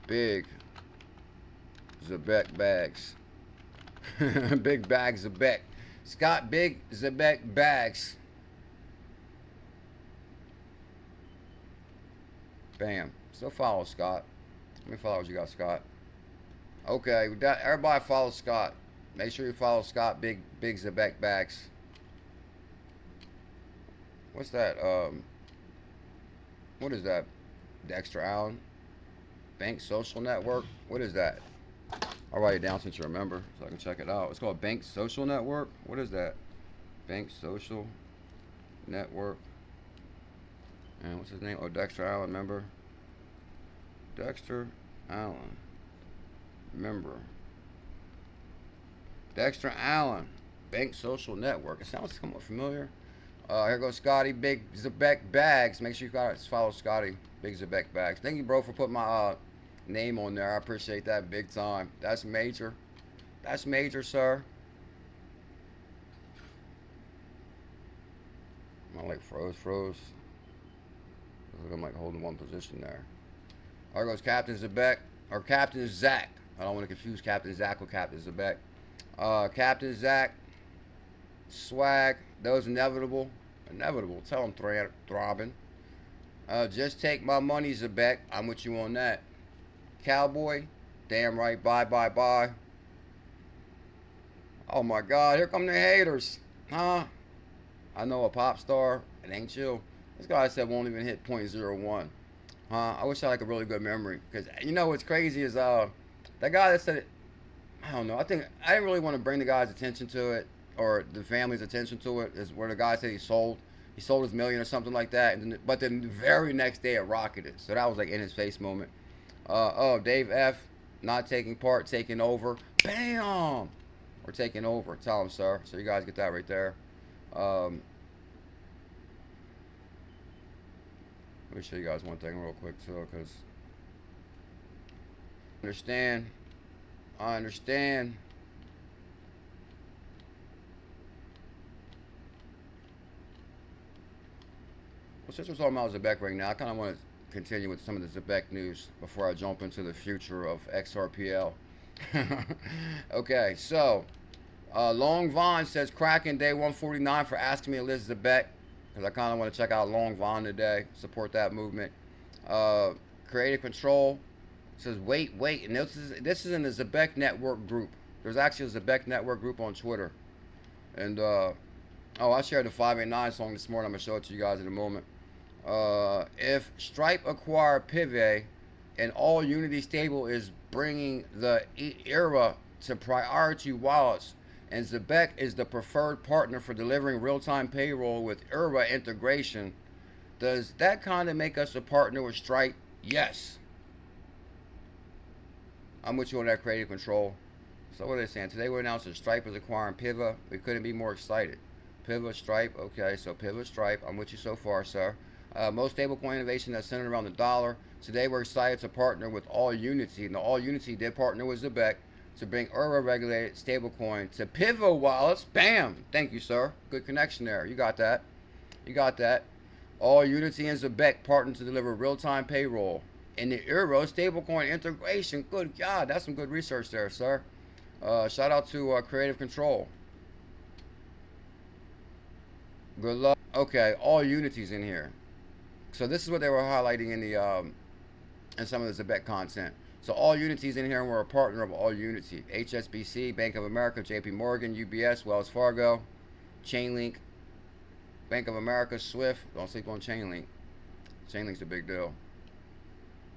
Big Zebec Bags. Big Bags Zebec. Scott Big Zebec Bags. Bam. Still follow Scott. How many followers you got, Scott? Okay, everybody follow Scott. Make sure you follow Scott Big Zebec Bags. What's that? What is that? Dexter Allen? Bank Social Network? What is that? I'll write it down since you remember, so I can check it out. It's called Bank Social Network. What is that? Bank Social Network. And what's his name? Oh, Dexter Allen, member. Dexter Allen, member. Dexter Allen, Bank Social Network. It sounds somewhat familiar. Here goes Scotty Big Zebec Bags. Make sure you guys follow Scotty Big Zebec Bags. Thank you, bro, for putting my name on there. I appreciate that big time. That's major. That's major, sir. My leg froze. I'm like holding one position there. There goes Captain Zebec, or Captain Zach. I don't want to confuse Captain Zach with Captain Zebec. Captain Zach, swag, those inevitable. Tell him throbbing. Just take my money, Zebec. I'm with you on that. Cowboy, damn right. Bye. Oh my God, here come the haters, huh? I know a pop star. It ain't chill. This guy said won't even hit 0.01. I wish I had like a really good memory, because you know what's crazy is that guy that said it. I don't know. I think I didn't really want to bring the guy's attention to it, or the family's attention to it. Is where the guy said he sold his $1 million or something like that, and then, but then the very next day it rocketed. So that was like in his face moment. Oh, Dave F. not taking part, taking over. Bam! We're taking over. Tell him, sir. So you guys get that right there. Let me show you guys one thing real quick too, because I understand. Well, since we're talking about Zebec right now, I kind of want to continue with some of the Zebec news before I jump into the future of XRPL. Okay, so Long Vaughn says cracking day 149 for asking me to list Zebec, because I kind of want to check out Long Vaughn today, support that movement. Creative Control says wait, and this is in the Zebec Network group. There's actually a Zebec Network group on Twitter, and oh, I shared the 589 song this morning. I'm gonna show it to you guys in a moment. If Stripe acquire Pivot and all Unity stable is bringing the era to priority wallets, and Zebec is the preferred partner for delivering real-time payroll with era integration, does that kind of make us a partner with Stripe? Yes. I'm with you on that, Creative Control. So what are they saying? Today we announced that Stripe is acquiring Pivot. We couldn't be more excited. Pivot, Stripe. Okay, so Pivot, Stripe. I'm with you so far, sir. Most stablecoin innovation that's centered around the dollar. Today we're excited to partner with All Unity. And All Unity did partner with Zebec to bring euro-regulated stablecoin to Pivot wallets. Bam! Thank you, sir. Good connection there. You got that. You got that. All Unity and Zebec partner to deliver real-time payroll in the euro stablecoin integration. Good God, that's some good research there, sir. Shout out to Creative Control. Good luck. Okay, All Unity's in here. So this is what they were highlighting in the in some of the Zebec content. So All Unity's in here, and we're a partner of All Unity. HSBC, Bank of America, JP Morgan, UBS, Wells Fargo, Chainlink, Bank of America, Swift. Don't sleep on Chainlink. Chainlink's a big deal.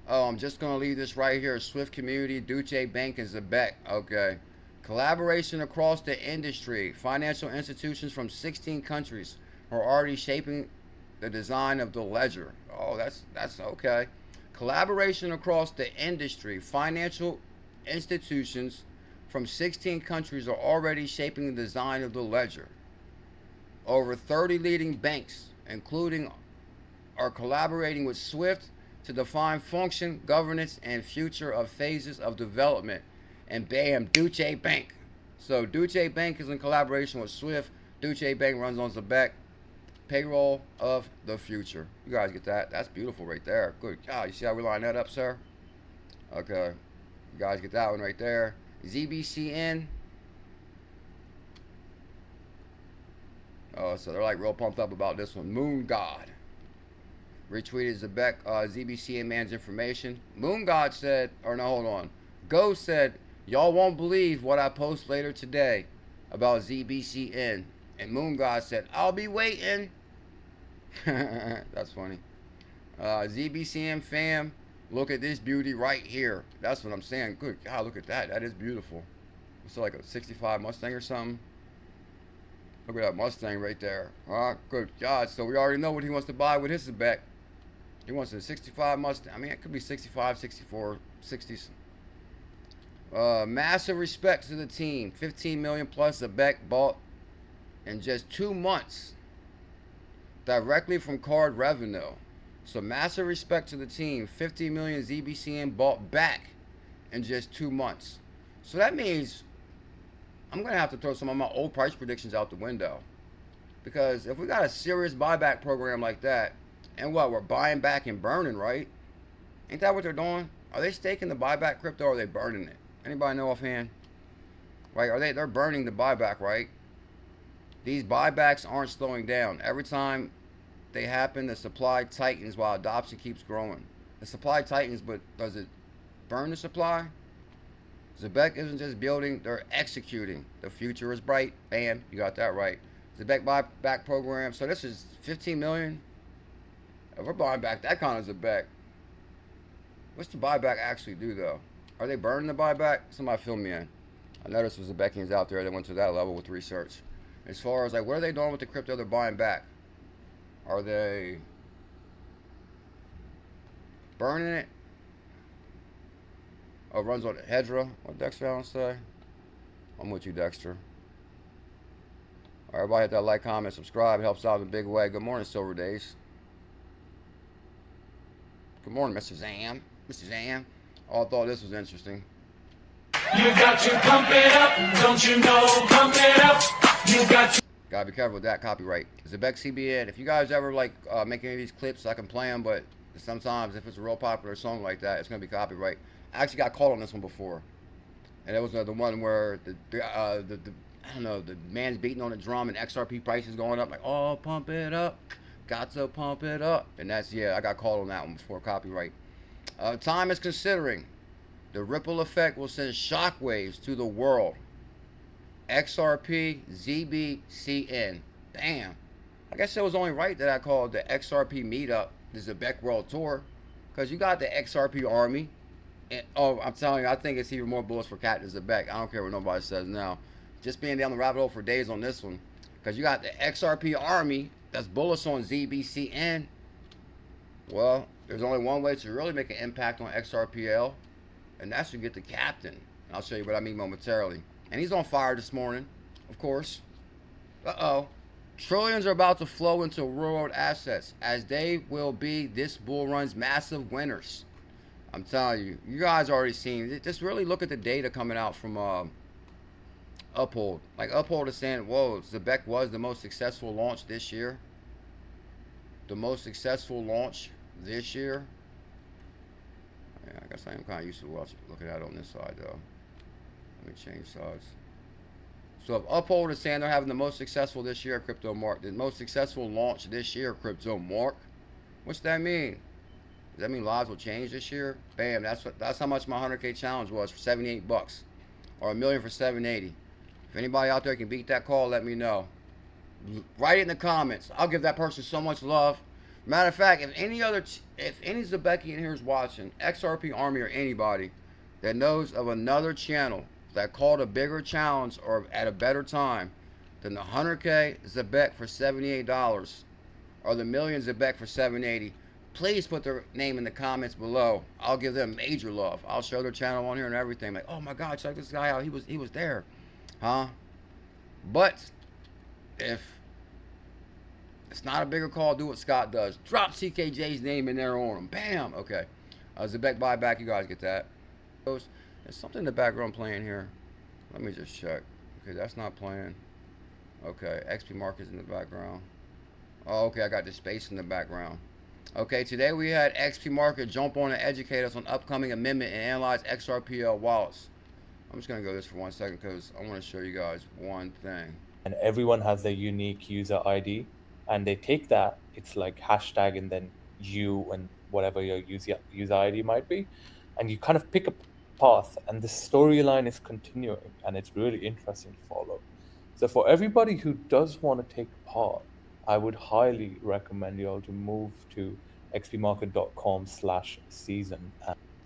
Oh, I'm just going to leave this right here. Swift Community, Deutsche Bank, and Zebec. Okay. Collaboration across the industry. Financial institutions from 16 countries are already shaping the design of the ledger. Oh, that's okay. Collaboration across the industry. Financial institutions from 16 countries are already shaping the design of the ledger. Over 30 leading banks, including, are collaborating with SWIFT to define function, governance, and future of phases of development. And bam, Deutsche Bank. So Deutsche Bank is in collaboration with SWIFT. Deutsche Bank runs on Zebec. Payroll of the future. You guys get that? That's beautiful right there. Good God. You see how we line that up, sir? Okay. You guys get that one right there. ZBCN. Oh, so they're like real pumped up about this one. Moon God retweeted Zebec, ZBCN Man's information. Moon God said, or no, hold on. Go said, y'all won't believe what I post later today about ZBCN. And Moon God said, I'll be waiting. That's funny. ZBCN fam, look at this beauty right here. That's what I'm saying. Good God, look at that. That is beautiful. It's like a 65 Mustang or something. Look at that Mustang right there. Good God. So we already know what he wants to buy with his Zebec. He wants a 65 Mustang. I mean, it could be 65, 64, 60s. Massive respect to the team. 15 million plus Zebec bought in just 2 months. Directly from card revenue. So massive respect to the team. 50 million ZBCN bought back in just 2 months. So that means I'm going to have to throw some of my old price predictions out the window. Because if we got a serious buyback program like that, and what, we're buying back and burning, right? Ain't that what they're doing? Are they staking the buyback crypto, or are they burning it? Anybody know offhand? Right? They're burning the buyback, right? These buybacks aren't slowing down. Every time they happen, the supply tightens while adoption keeps growing. The supply tightens, but does it burn the supply? Zebec isn't just building, they're executing. The future is bright. Bam, you got that right. Zebec buyback program. So this is 15 million. If we're buying back that kind of Zebec, what's the buyback actually do though? Are they burning the buyback? Somebody fill me in. I noticed there's Zebecians out there that went to that level with research. As far as like, what are they doing with the crypto they're buying back? Are they burning it? Oh, it runs on Hedra. What Dexter Allen say? I'm with you, Dexter. All right, everybody hit that like, comment, subscribe. It helps out in a big way. Good morning, Silver Days. Good morning, Mr. Zam. Mr. Zam. Oh, I thought this was interesting. You got to pump it up, don't you know? Pump it up. You got to. Gotta be careful with that copyright. Zebec CBN. If you guys ever like make any of these clips, I can play them, but sometimes if it's a real popular song like that, it's gonna be copyright. I actually got caught on this one before, and it was the one where the I don't know, the man's beating on the drum and XRP prices going up, like, oh, pump it up, got to pump it up, and that's, yeah, I got caught on that one before copyright. Time is considering. The ripple effect will send shockwaves to the world. XRP ZBCN. Damn. I guess it was only right that I called the XRP meetup the Zebec World Tour, because you got the XRP army. And, oh, I'm telling you, I think it's even more bullish for Captain Zebec. I don't care what nobody says now. Just being down the rabbit hole for days on this one, because you got the XRP army that's bullish on ZBCN. Well, there's only one way to really make an impact on XRPL, and that's to get the captain. And I'll show you what I mean momentarily. And he's on fire this morning, of course. Uh-oh. Trillions are about to flow into real-world assets, as they will be this bull run's massive winners. I'm telling you, you guys already seen it. Just really look at the data coming out from Uphold. Like, Uphold is saying, whoa, Zebec was the most successful launch this year. The most successful launch this year. Yeah, I guess I am kind of used to looking at it on this side, though. Let me change sides. So if Uphold is saying they're having the most successful this year, Crypto Mark, the most successful launch this year, Crypto Mark, what's that mean? Does that mean lives will change this year? Bam, that's how much my 100K challenge was for 78 bucks, or $1 million for 780. If anybody out there can beat that call, let me know. Write it in the comments. I'll give that person so much love. Matter of fact, if any Zebecian here is watching, XRP Army or anybody that knows of another channel that called a bigger challenge or at a better time than the 100K Zebec for $78, or the millions of Zebec for 780, please put their name in the comments below. I'll give them major love. I'll show their channel on here and everything. Like, oh my God, check this guy out. He was there, huh? But if it's not a bigger call, do what Scott does. Drop CKJ's name in there on him. Bam. Okay. Zebec buyback. You guys get that. There's something in the background playing here. Let me just check. Okay, that's not playing. Okay, Xpmarket in the background. Oh, okay, I got the space in the background. Okay, today we had Xpmarket jump on and educate us on upcoming amendment and analyze XRP wallets. I'm just going to go this for 1 second because I want to show you guys one thing. And everyone has their unique user ID, and they take that, it's like hashtag and then you and whatever your user ID might be, and you kind of pick a path, and the storyline is continuing, and it's really interesting to follow. So for everybody who does want to take part, I would highly recommend you all to move to xpmarket.com/season.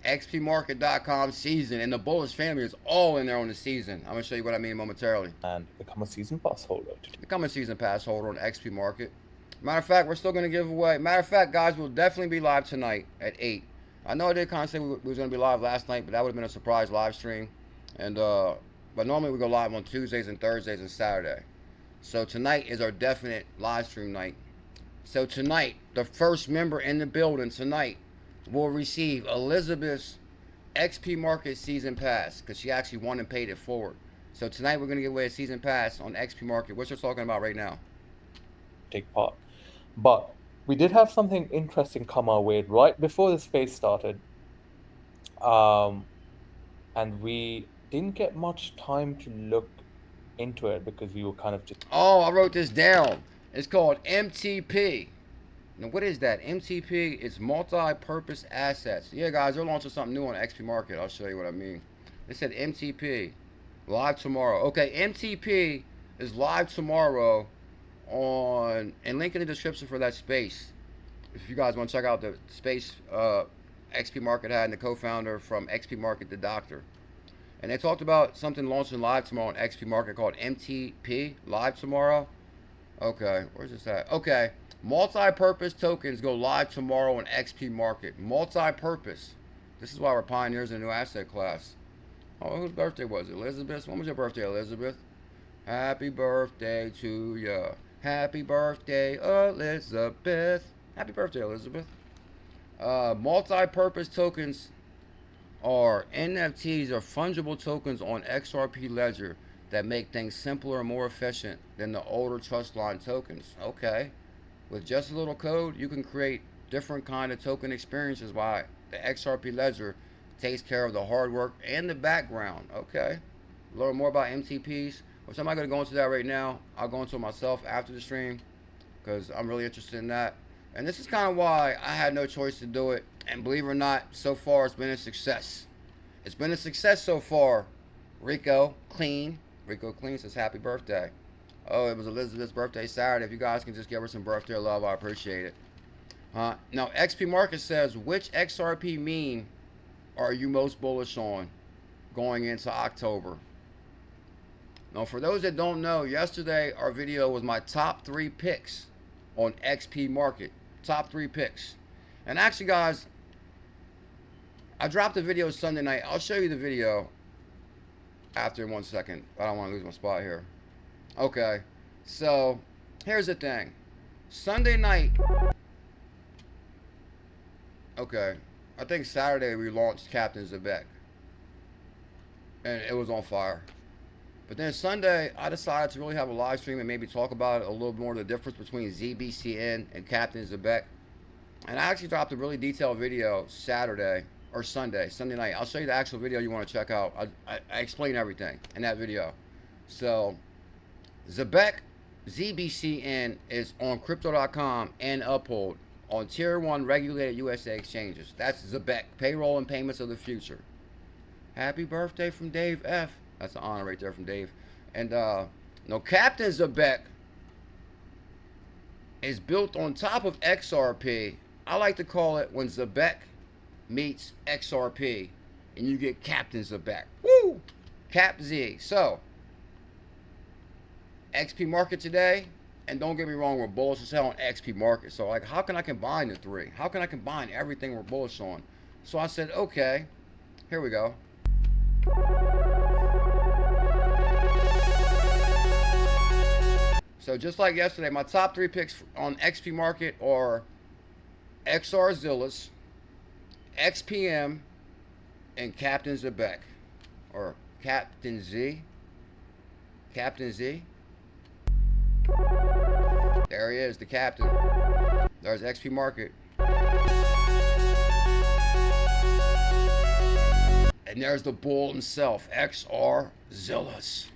Xpmarket.com season, and the Bullish family is all in there on the season. I'm going to show you what I mean momentarily. And become a season pass holder. Become a season pass holder on Xpmarket. Matter of fact, we're still going to give away. Matter of fact, guys, we'll definitely be live tonight at 8. I know I did kind of say we was going to be live last night, but that would have been a surprise live stream. And but normally we go live on Tuesdays and Thursdays and Saturday. So tonight is our definite live stream night. So tonight, the first member in the building tonight will receive Elizabeth's Xpmarket season pass because she actually won and paid it forward. So tonight we're going to give away a season pass on Xpmarket. What you're talking about right now? Take part. But we did have something interesting come our way right before the space started. And we didn't get much time to look into it because we were kind of just... Oh, I wrote this down. It's called MTP. Now, what is that? MTP is multi-purpose assets. Yeah, guys, they're launching something new on Xpmarket. I'll show you what I mean. They said MTP, live tomorrow. Okay, MTP is live tomorrow on, and link in the description for that space. If you guys want to check out the space Xpmarket had and the co-founder from Xpmarket, the doctor. And they talked about something launching live tomorrow on Xpmarket called MTP, live tomorrow. Okay, where's this at? Okay. Multi-purpose tokens go live tomorrow on Xpmarket. Multi-purpose. This is why we're pioneers in a new asset class. Oh, whose birthday was it? Elizabeth? When was your birthday, Elizabeth? Happy birthday to ya. Happy birthday, Elizabeth. Happy birthday, Elizabeth. Multi-purpose tokens are NFTs or fungible tokens on XRP Ledger that make things simpler and more efficient than the older trust line tokens. Okay. With just a little code, you can create different kind of token experiences while the XRP Ledger takes care of the hard work and the background. Okay. Learn more about MTPs, which I'm not going to go into that right now. I'll go into it myself after the stream because I'm really interested in that. And this is kind of why I had no choice to do it. And believe it or not, so far it's been a success. It's been a success so far. Rico Clean says happy birthday. Oh, it was Elizabeth's birthday Saturday. If you guys can just give her some birthday love, I appreciate it. Now, Xpmarket says, which XRP meme are you most bullish on going into October? Now, for those that don't know, yesterday our video was my top 3 picks on Xpmarket. Top 3 picks. And actually, guys, I dropped the video Sunday night. I'll show you the video after in 1 second. I don't want to lose my spot here. Okay, so here's the thing. Sunday night, okay, I think Saturday we launched Captain Zebec, and it was on fire. But then Sunday, I decided to really have a live stream and maybe talk about a little more the difference between ZBCN and Captain Zebec. And I actually dropped a really detailed video Sunday night. I'll show you the actual video you want to check out. I explain everything in that video. So Zebec, ZBCN is on crypto.com and Uphold on Tier 1 regulated USA exchanges. That's Zebec, payroll and payments of the future. Happy birthday from Dave F. That's an honor right there from Dave. And no, Captain Zebec is built on top of XRP. I like to call it when Zebec meets XRP and you get Captain Zebec. Woo! Cap Z. So Xpmarket today, And don't get me wrong, we're bullish as hell on Xpmarket. So like, how can I combine the three? How can I combine everything we're bullish on? So I said, okay, here we go. So just like yesterday, my top 3 picks on Xpmarket are XRZILLAS, XPM, and Captain Zebec, or Captain Z. Captain Z. There he is, the captain. There's Xpmarket. And there's the bull himself, XRZILLAS.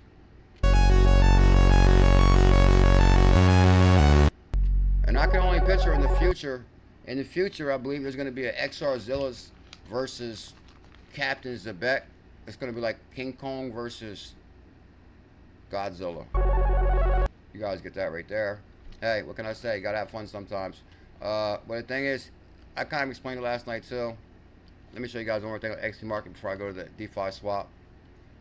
And I can only picture in the future. In the future, I believe there's going to be an XRZILLAS versus Captain Zebec. It's going to be like King Kong versus Godzilla. You guys get that right there. Hey, what can I say? You gotta have fun sometimes. But the thing is, I kind of explained it last night too. Let me show you guys one more thing on Xpmarket before I go to the DeFi swap.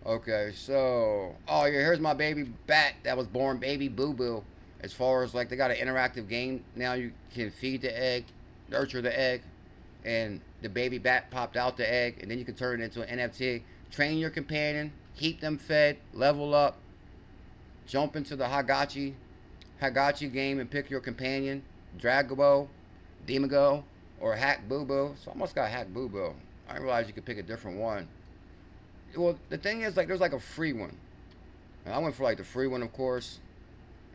Okay, so, oh yeah, here's my baby bat that was born, baby boo boo. As far as like, they got an interactive game now. You can feed the egg, nurture the egg, and the baby bat popped out the egg, and then you can turn it into an NFT. Train your companion, keep them fed, level up, jump into the Hagachi game and pick your companion, Dragobo, Demago, or Hack Boo Boo. So I almost got Hack Boo Boo. I didn't realize you could pick a different one. Well, the thing is, like, there's like a free one. And I went for like the free one, of course.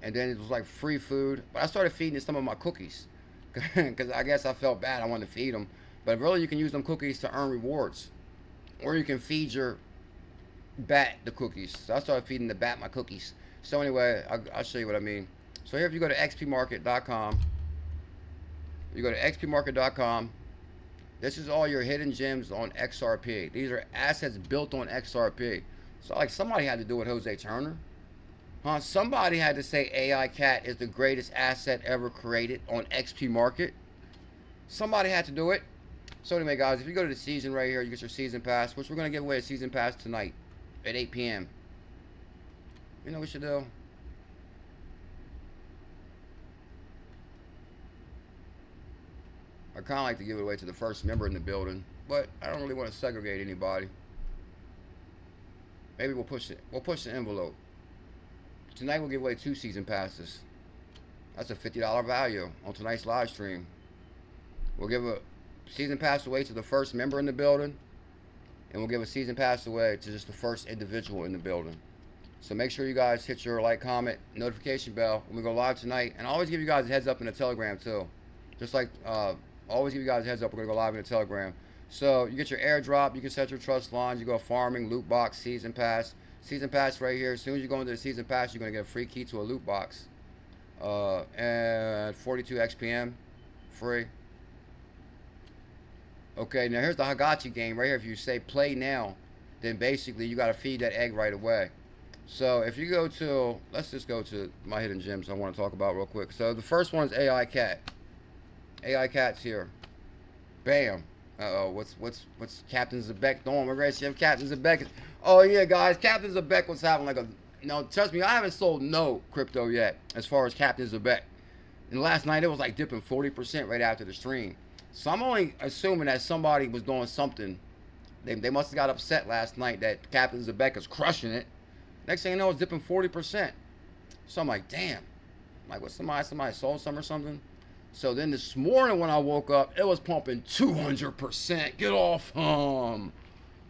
And then it was like free food. But I started feeding some of my cookies. Because I guess I felt bad. I wanted to feed them. But really, you can use them cookies to earn rewards. Or you can feed your bat the cookies. So I started feeding the bat my cookies. So anyway, I'll show you what I mean. So here, if you go to xpmarket.com, you go to xpmarket.com, this is all your hidden gems on XRP. These are assets built on XRP. So like, somebody had to do it, Jose Turner. Huh? Somebody had to say AI Cat is the greatest asset ever created on Xpmarket. Somebody had to do it. So anyway, guys, if you go to the season right here, you get your season pass, which we're going to give away a season pass tonight at 8 p.m. You know what we should do? I kind of like to give it away to the first member in the building, but I don't really want to segregate anybody. Maybe we'll push it. We'll push the envelope. Tonight we'll give away 2 season passes. That's a $50 value on tonight's live stream. We'll give a season pass away to the first member in the building, and we'll give a season pass away to just the first individual in the building. So make sure you guys hit your like, comment, notification bell when we go live tonight, and I always give you guys a heads up in the Telegram too. Just like always give you guys a heads up, we're gonna go live in the Telegram. So you get your airdrop, you can set your trust lines, you go farming, loot box, season pass. Season pass right here. As soon as you go into the season pass, you're gonna get a free key to a loot box. And 42 XPM, free. Okay, now here's the Hagachi game right here. If you say play now, then basically you gotta feed that egg right away. So if you go to, let's just go to my hidden gems I want to talk about real quick. So the first one is AI Cat. AI Cat's here. Bam. Uh-oh, what's Captain Zebec doing? We're ready to have Captain Zebec. Oh yeah, guys, Captain Zebec was having like a, no, trust me, I haven't sold no crypto yet as far as Captain Zebec. And last night it was like dipping 40% right after the stream. So I'm only assuming that somebody was doing something. They must have got upset last night that Captain Zebec is crushing it. Next thing you know, it's dipping 40%. So I'm like, damn. I'm like, what, somebody sold some or something? So then this morning when I woke up, it was pumping 200%. Get off,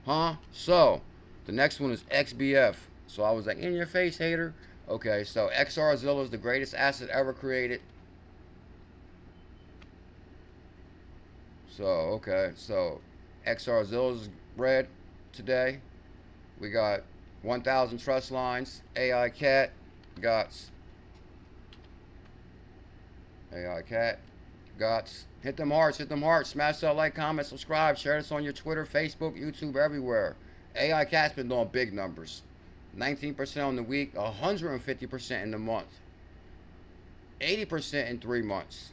huh? So the next one is XBF. So I was like, in your face, hater. Okay, so XRZILLAS is the greatest asset ever created. So, okay, so XRZILLAS is red today. We got 1,000 trust lines. AI Cat Gots. AI Cat Gots. Hit them hearts, smash that like, comment, subscribe, share this on your Twitter, Facebook, YouTube, everywhere. AI Cat's been doing big numbers. 19% on the week, 150% in the month, 80% in 3 months.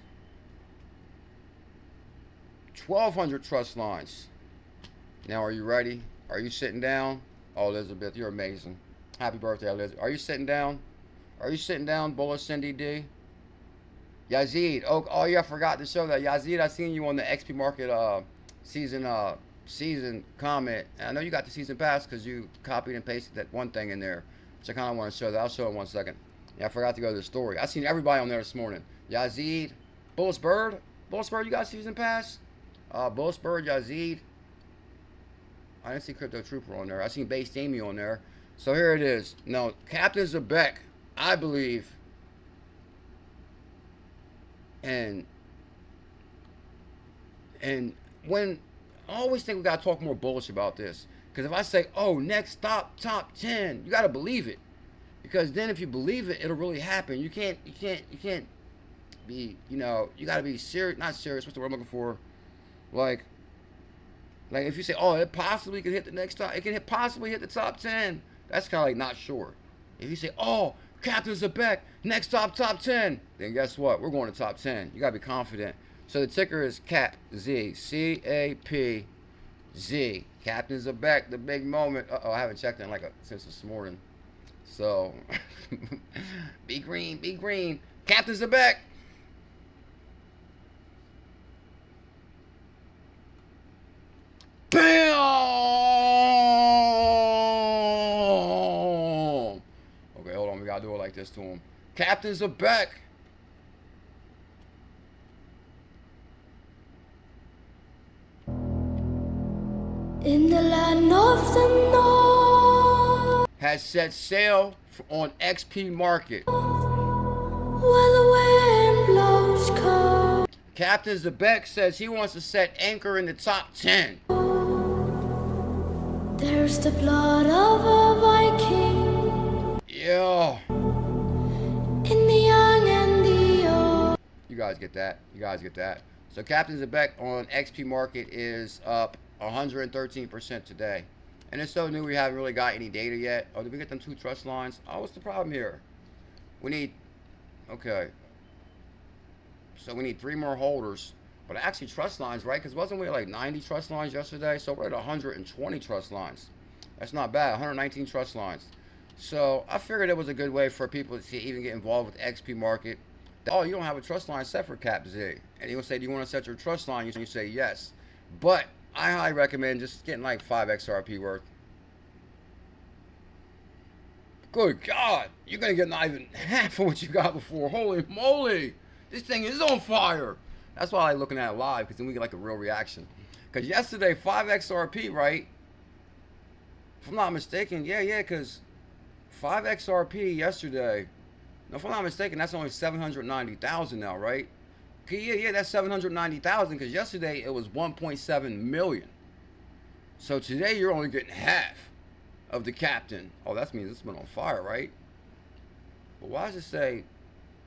1,200 trust lines. Now, are you ready? Are you sitting down? Oh, Elizabeth, you're amazing. Happy birthday, Elizabeth. Are you sitting down? Are you sitting down, Bullish Cindy D? Yazid, oh yeah, I forgot to show that. Yazid, I seen you on the Xpmarket season comment. And I know you got the season pass because you copied and pasted that one thing in there. So I kind of want to show that. I'll show it in 1 second. Yeah, I forgot to go to the story. I seen everybody on there this morning. Yazid, Bullish Bird, you got season pass? Bullish Bird, Yazid. I didn't see Crypto Trooper on there. I seen Base Amy on there. So here it is. Now, Captain Zebec, I believe, and when I always think we gotta talk more bullish about this, because if I say, oh, next top 10, you gotta believe it, because then if you believe it, it'll really happen. You can't be, you know, you gotta be serious, not serious. What's the word I'm looking for? Like if you say, oh, it possibly could hit the next top, it can possibly hit the top 10. That's kind of like not sure. If you say, oh, Captain Zebec, next top 10, then guess what? We're going to top 10. You gotta be confident. So the ticker is CAPZ, CAPZ. Captain Zebec, the big moment. Uh-oh, I haven't checked in since this morning. So, be green. Captain Zebec. Bam! Okay, hold on. We gotta do it like this to him. Captain Zebec. In the land of the north, has set sail on Xpmarket. where the wind blows cold. Captain Zebec says he wants to set anchor in the top 10. There's the blood of a Viking Yeah. in the young and the old. You guys get that? So Captain Zebec on Xpmarket is up 113% today. And it's so new we haven't really got any data yet. Oh, did we get them 2 trust lines? Oh, what's the problem here? We need, okay. So we need 3 more holders. But actually trust lines, right? Because wasn't we like 90 trust lines yesterday? So we're at 120 trust lines. That's not bad, 119 trust lines. So I figured it was a good way for people to even get involved with Xpmarket. Oh, you don't have a trust line set for CapZ. And he will say, do you want to set your trust line? You say yes. But I highly recommend just getting like 5 XRP worth. Good God, you're going to get not even half of what you got before. Holy moly, this thing is on fire. That's why I like looking at it live, because then we get like a real reaction. Because yesterday, 5 XRP, right? If I'm not mistaken, yeah, because 5 XRP yesterday, no, if I'm not mistaken, that's only 790,000 now, right? Yeah, that's 790,000, because yesterday it was 1.7 million. So today you're only getting half of the captain. Oh, that means it's been on fire, right? But why does it say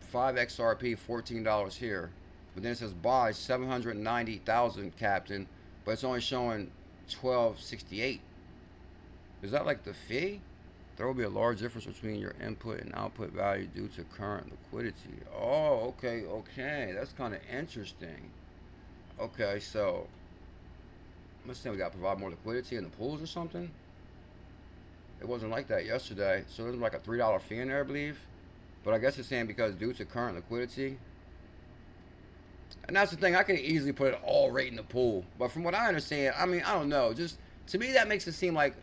5 XRP, $14 here? But then it says buy 790,000 captain, but it's only showing 1268. Is that like the fee? There will be a large difference between your input and output value due to current liquidity. Oh, okay. That's kind of interesting. Okay, so let's say we got to provide more liquidity in the pools or something. It wasn't like that yesterday. So there's like a $3 fee in there, I believe. But I guess it's saying because due to current liquidity. And that's the thing, I could easily put it all right in the pool. But from what I understand, I mean, I don't know. Just to me, that makes it seem like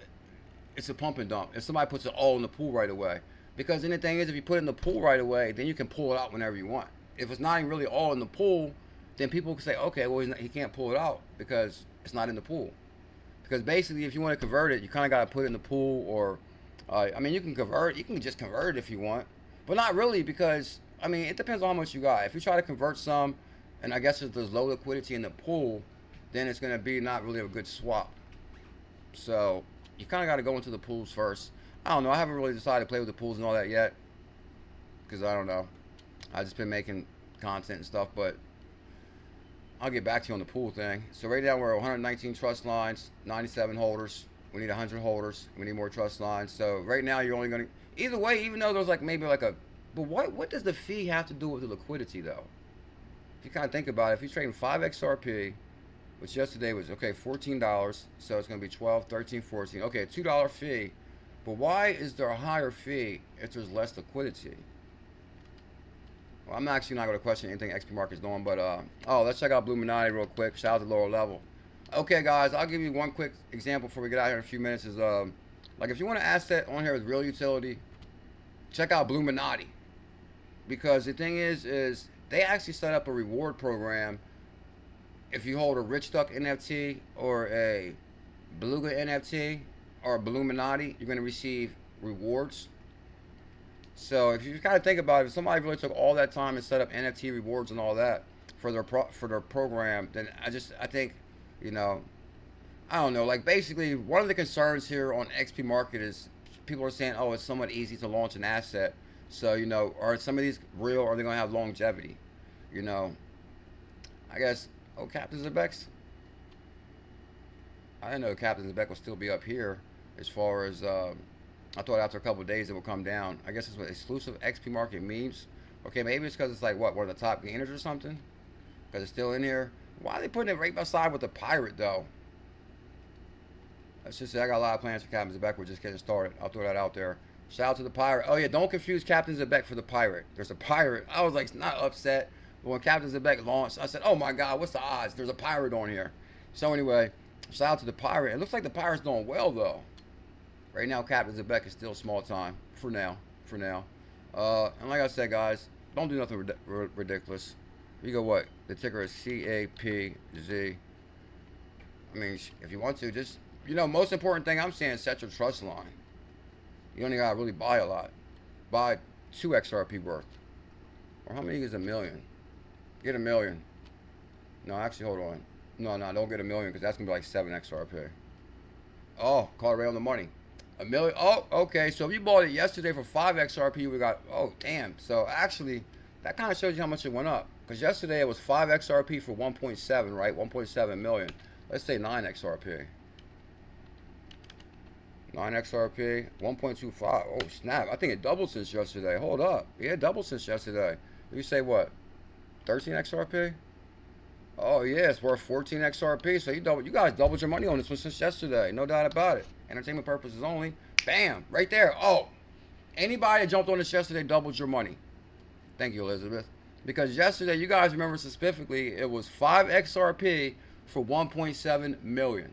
it's a pump and dump if somebody puts it all in the pool right away. Because then the thing is, if you put it in the pool right away, then you can pull it out whenever you want. If it's not even really all in the pool, then people can say, okay, well, he can't pull it out because it's not in the pool. Because basically, if you want to convert it, you kind of got to put it in the pool, or I mean, you can just convert it if you want, but not really, because I mean, it depends on how much you got. If you try to convert some, and I guess if there's low liquidity in the pool, then it's going to be not really a good swap. So you kind of got to go into the pools first. I don't know. I haven't really decided to play with the pools and all that yet, because I don't know. I've just been making content and stuff, but I'll get back to you on the pool thing. So right now we're at 119 trust lines, 97 holders. We need 100 holders. We need more trust lines. So right now you're only going to, either way, even though there's like maybe like a, but what does the fee have to do with the liquidity though? If you kind of think about it, if you're trading 5 XRP, which yesterday was, okay, $14, so it's going to be 12, 13, 14. Okay, $2 fee. But why is there a higher fee if there's less liquidity? Well, I'm actually not going to question anything Xpmarket is doing, but let's check out Illuminati real quick. Shout out to lower level. Okay, guys, I'll give you one quick example before we get out here in a few minutes. Is like if you want an asset on here with real utility, check out Illuminati, because the thing is they actually set up a reward program. If you hold a Rich Duck NFT or a Beluga NFT or a Illuminati, you're going to receive rewards. So if you kind of think about it, if somebody really took all that time and set up NFT rewards and all that for their program, then I think, you know, I don't know. Like basically, one of the concerns here on Xpmarket is people are saying, oh, it's somewhat easy to launch an asset. So, you know, are some of these real? Or are they going to have longevity? You know, I guess. Oh, Captain Zebec. I didn't know Captain Zebec would still be up here. As far as I thought after a couple of days it would come down. I guess it's what exclusive Xpmarket memes. Okay, maybe it's because it's like what, one of the top gainers or something. Because it's still in here. Why are they putting it right beside with the pirate though? Let's just say I got a lot of plans for Captain Zebec. We're just getting started. I'll throw that out there. Shout out to the pirate. Oh yeah, don't confuse Captain Zebec for the pirate. There's a pirate. I was like not upset. But when Captain Zebec launched, I said, oh my God, what's the odds? There's a pirate on here. So anyway, shout out to the pirate. It looks like the pirate's doing well though. Right now, Captain Zebec is still small time for now. And like I said, guys, don't do nothing ridiculous. You go what? The ticker is CAPZ. I mean, if you want to, just, you know, most important thing I'm saying, set your trust line. You only gotta really buy a lot. Buy 2 XRP worth. Or how many is a million? Get a million. No, actually, hold on. No, don't get a million because that's gonna be like 7 XRP. Oh, caught it right on the money. A million. Oh, okay. So if you bought it yesterday for 5 XRP, we got, oh, damn. So actually, that kind of shows you how much it went up. Because yesterday it was 5 XRP for 1.7, right? 1.7 million. Let's say 9 XRP. 9 XRP, 1.25. Oh, snap. I think it doubled since yesterday. Hold up. Yeah, it doubled since yesterday. You say what? 13 XRP? Oh, yeah, it's worth 14 XRP. So you guys doubled your money on this one since yesterday. No doubt about it. Entertainment purposes only. Bam. Right there. Oh, anybody that jumped on this yesterday doubled your money. Thank you, Elizabeth. Because yesterday, you guys remember specifically, it was 5 XRP for 1.7 million.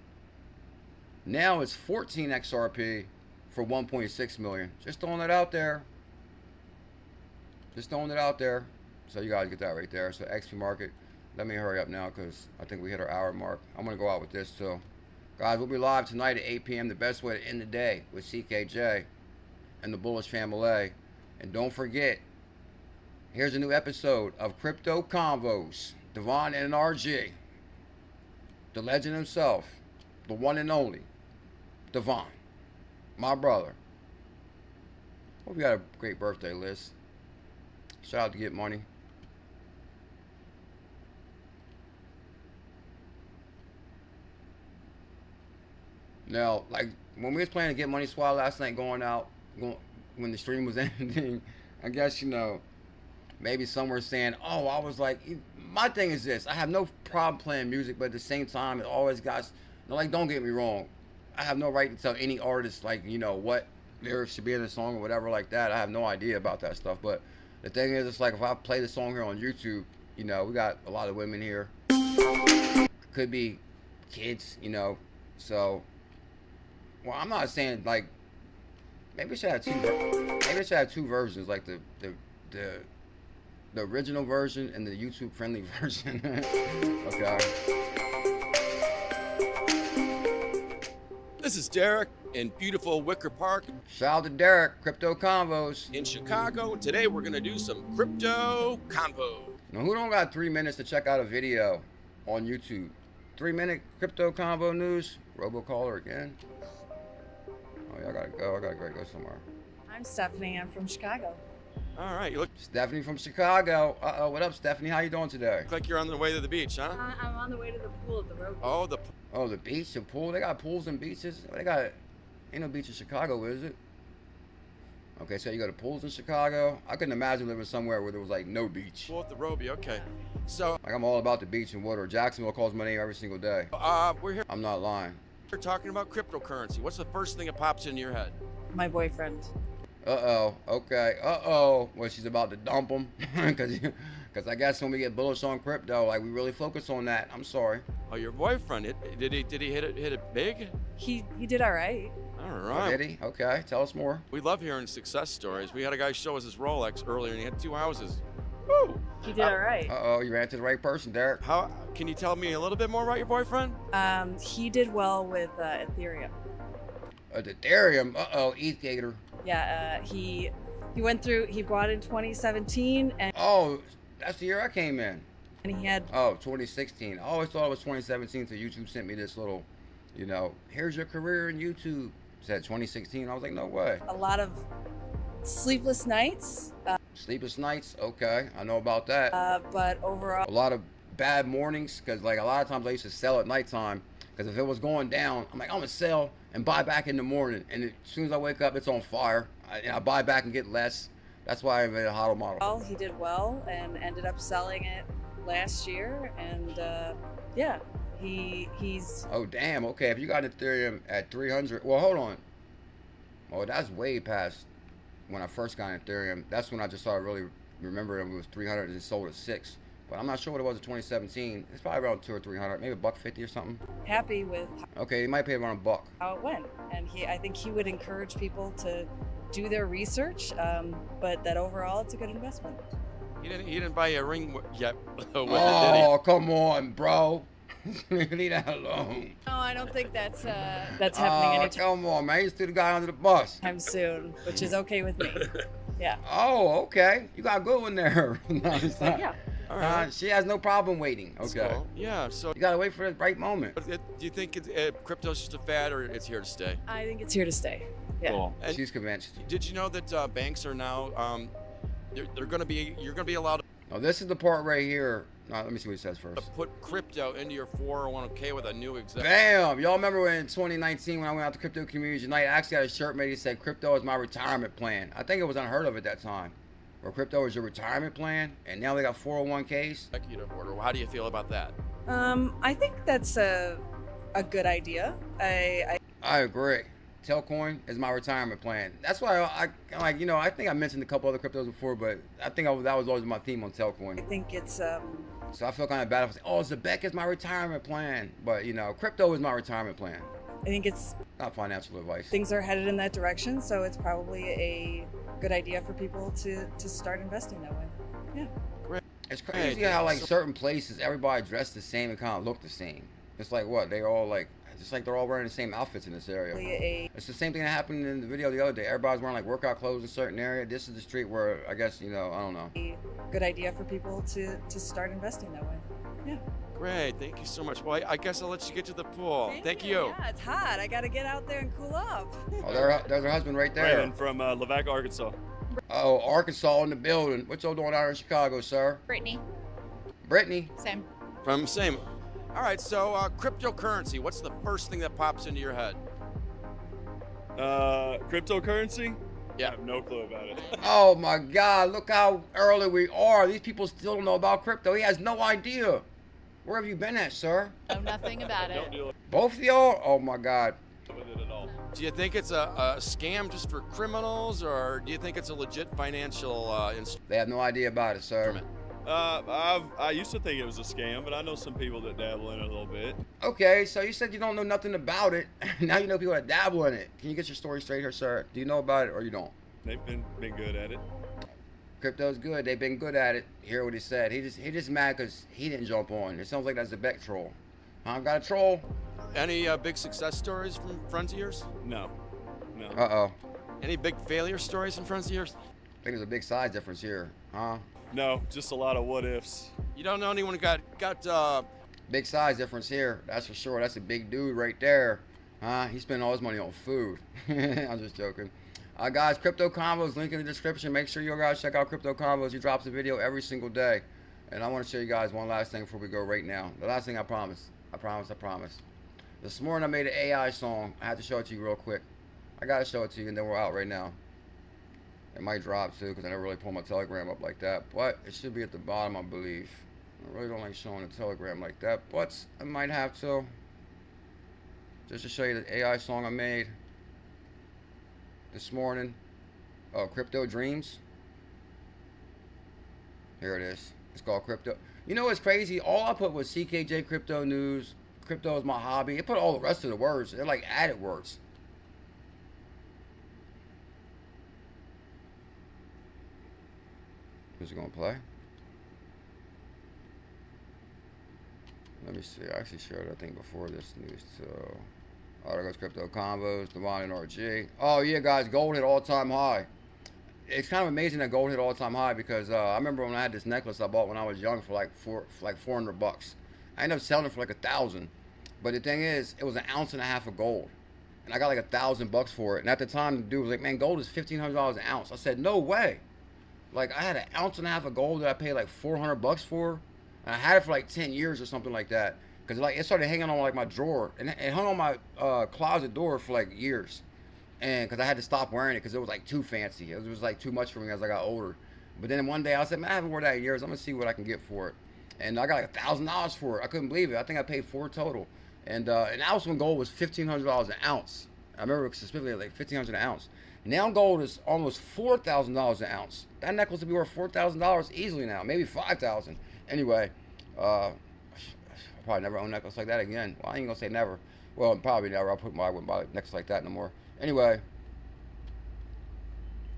Now it's 14 XRP for 1.6 million. Just throwing it out there. Just throwing it out there. So you guys get that right there. So Xpmarket. Let me hurry up now because I think we hit our hour mark. I'm going to go out with this too. Guys, we'll be live tonight at 8 p.m. The best way to end the day with CKJ and the Bullish Family. And don't forget, here's a new episode of Crypto Convos. Devon NRG. The legend himself. The one and only. Devon. My brother. Hope you got a great birthday, Liz. Shout out to Get Money. Now, like, when we was playing to Get Money Swap last night, when the stream was ending, I guess, you know, maybe some were saying, oh, I was like, my thing is this, I have no problem playing music, but at the same time, it always got, you know, like, don't get me wrong, I have no right to tell any artist, like, you know, what lyrics should be in the song or whatever like that. I have no idea about that stuff, but the thing is, it's like, if I play the song here on YouTube, you know, we got a lot of women here, could be kids, you know, so, well, I'm not saying, like, maybe it should have two versions, like the original version and the YouTube friendly version. Okay. This is Derek in beautiful Wicker Park. Shout out to Derek, Crypto Convos In Chicago. Today we're gonna do some crypto convo. Now, who don't got 3 minutes to check out a video on YouTube? 3-minute crypto convo news. Robocaller again. Oh yeah, I gotta go somewhere. I'm Stephanie. I'm from Chicago. All right, you look Stephanie from Chicago. What up, Stephanie? How you doing today? like you're on the way to the beach, huh? I'm on the way to the pool at the rope. Oh, The beach, the pool. They got pools and beaches. They got, ain't no beach in Chicago, is it? Okay, so you got pools in Chicago. I couldn't imagine living somewhere where there was like no beach. pool at the Roby. Okay, so Like, I'm all about the beach and water. Jacksonville calls my name every single day. we're here I'm not lying. talking about cryptocurrency. What's the first thing that pops into your head? My boyfriend. Uh-oh. Okay. Uh-oh. Well, she's about to dump them. Because I guess when we get bullish on crypto, like, we really focus on that. I'm sorry. Oh, your boyfriend, did he hit it big? He did all right. All Oh, right. did he? Okay. Tell us more. We love hearing success stories. We had a guy show us his Rolex earlier, and he had 2 houses. Woo! He did all right. Uh-oh. You ran to the right person, Derek. How can you tell me a little bit more about your boyfriend? He did well with Ethereum. Ethereum. Uh-oh. ETH Gator. Yeah, he went through. He bought in 2017, and Oh, that's the year I came in. he had Oh, 2016. I always thought it was 2017, so YouTube sent me this little, you know, here's your career in YouTube. It said 2016. I was like, no way. a lot of sleepless nights, Sleepless nights. Okay, I know about that. but overall, A lot of bad mornings, because like a lot of times I used to sell at nighttime, because if it was going down, I'm like, I'm gonna sell and buy back in the morning, and as soon as I wake up, it's on fire. I buy back and get less. That's why I made a hodl model. he did well and ended up selling it last year, and yeah, he's Oh damn. Okay, if you got Ethereum at 300, well, hold on. Oh, that's way past when I first got Ethereum. That's when I just started really remembering it was 300 and it sold at 6. But I'm not sure what it was in 2017. It's probably around 200 or 300, maybe $1.50 or something. happy with Okay, he might pay around $1. how it went, and I think he would encourage people to do their research, but that overall it's a good investment. He didn't buy a ring yet with it, did he? Oh, come on, bro. Leave that alone. No, I don't think that's happening Oh, anytime come on, man. You threw the guy under the bus. soon, which is okay with me. Yeah. Oh, okay. You got a good one there. No, it's not. Yeah. All right. She has no problem waiting. That's Okay. cool. Yeah. So, You gotta wait for the right moment. do you think crypto's just a fad, or it's here to stay? I think it's here to stay. Yeah. Cool. And She's convinced. did you know that banks are now you're going to be allowed Now this is the part right here. Now, let me see what he says to first. put crypto into your 401k with a new exec. Bam! Y'all remember in 2019 when I went out to Crypto Community Unite, I actually had a shirt made that said crypto is my retirement plan. I think it was unheard of at that time. Where crypto is your retirement plan, and now they got 401ks. Executive order. How do you feel about that? I think that's a good idea. I agree. Telcoin is my retirement plan. That's why I like, you know, I think I mentioned a couple other cryptos before, but I think that was always my theme on Telcoin. think it's So I feel kind of bad if I say, oh, Zebec is my retirement plan. But, you know, crypto is my retirement plan. I think it's Not financial advice. things are headed in that direction, so it's probably a good idea for people to start investing that way. Yeah. It's crazy how, like, certain places, everybody dressed the same and kind of look the same. It's like, what? They all, like, just like they're all wearing the same outfits in this area. It's the same thing that happened in the video the other day. Everybody's wearing, like, workout clothes in a certain area. This is the street where, I guess, you know, I don't know. A good idea for people to start investing that way. Yeah. Great. Thank you so much. Well, I guess I'll let you get to the pool. Thank you. Yeah, it's hot. I got to get out there and cool off. Oh, there's her husband right there. Brandon from Levac, Arkansas. Oh, Arkansas in the building. What y'all doing out in Chicago, sir? Brittany. Brittany? Same. From same. All right. So cryptocurrency. What's the first thing that pops into your head? Cryptocurrency? Yeah. I have no clue about it. Oh my God, look how early we are. These people still don't know about crypto. He has no idea. Where have you been at, sir? Know nothing about it. Don't deal Both of y'all? Oh my God. with it at all. Do you think it's a scam just for criminals, or do you think it's a legit financial instrument? They have no idea about it, sir. I used to think it was a scam, but I know some people that dabble in it a little bit. Okay, so you said you don't know nothing about it. Now you know people that dabble in it. Can you get your story straight here, sir? Do you know about it or you don't? They've been good at it. Crypto's good. They've been good at it. Hear what he said. He just mad because he didn't jump on. It sounds like that's a Zebec troll. I've got a troll. Any big success stories from friends of yours? No. Uh-oh. Any big failure stories from friends of yours? I think there's a big size difference here, huh? No, just a lot of what ifs. You don't know anyone who got Big size difference here, that's for sure. That's a big dude right there. He's spending all his money on food. I'm just joking. Guys, Crypto Combos, link in the description. Make sure you guys check out Crypto Combos. He drops a video every single day. And I want to show you guys one last thing before we go right now. The last thing I promise. I promise. This morning I made an AI song. I have to show it to you real quick. I got to show it to you and then we're out right now. It might drop too because I never really pull my Telegram up like that. But it should be at the bottom, I believe. I really don't like showing the Telegram like that. But I might have to. Just to show you the AI song I made this morning. Crypto Dreams. Here it is. It's called Crypto. You know what's crazy? All I put was CKJ Crypto News. Crypto is my hobby. It put all the rest of the words. They're like added words. Is it gonna play? Let me see. I actually shared that thing before this news. So, oh, there goes Crypto Combos, Devon NRG. Oh yeah, guys, gold hit all-time high. It's kind of amazing that gold hit all-time high because I remember when I had this necklace I bought when I was young for like $400. I ended up selling it for like $1,000. But the thing is, it was an ounce and a half of gold, and I got like $1,000 for it. And at the time, the dude was like, "Man, gold is $1,500 an ounce." I said, "No way!" Like I had an ounce and a half of gold that I paid like $400 for, and I had it for like 10 years or something like that. Cause like it started hanging on like my drawer, and it hung on my closet door for like years. And cause I had to stop wearing it because it was like too fancy. It was like too much for me as I got older. But then one day I said, "Man, I haven't worn that in years. I'm gonna see what I can get for it." And I got like $1,000 for it. I couldn't believe it. I think I paid $400 total. And an ounce when gold was $1,500 an ounce. I remember specifically like $1,500 an ounce. Now gold is almost $4,000 an ounce. That necklace would be worth $4,000 easily now, maybe $5,000. Anyway, I'll probably never own a necklace like that again. Well, I ain't gonna say never. Well, probably never. I wouldn't buy a necklace like that no more. Anyway,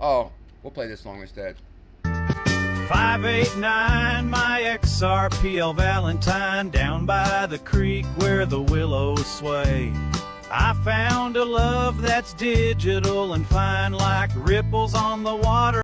oh, we'll play this song instead. 589, my XRPL Valentine, down by the creek where the willows sway. I found a love that's digital and fine like ripples on the water.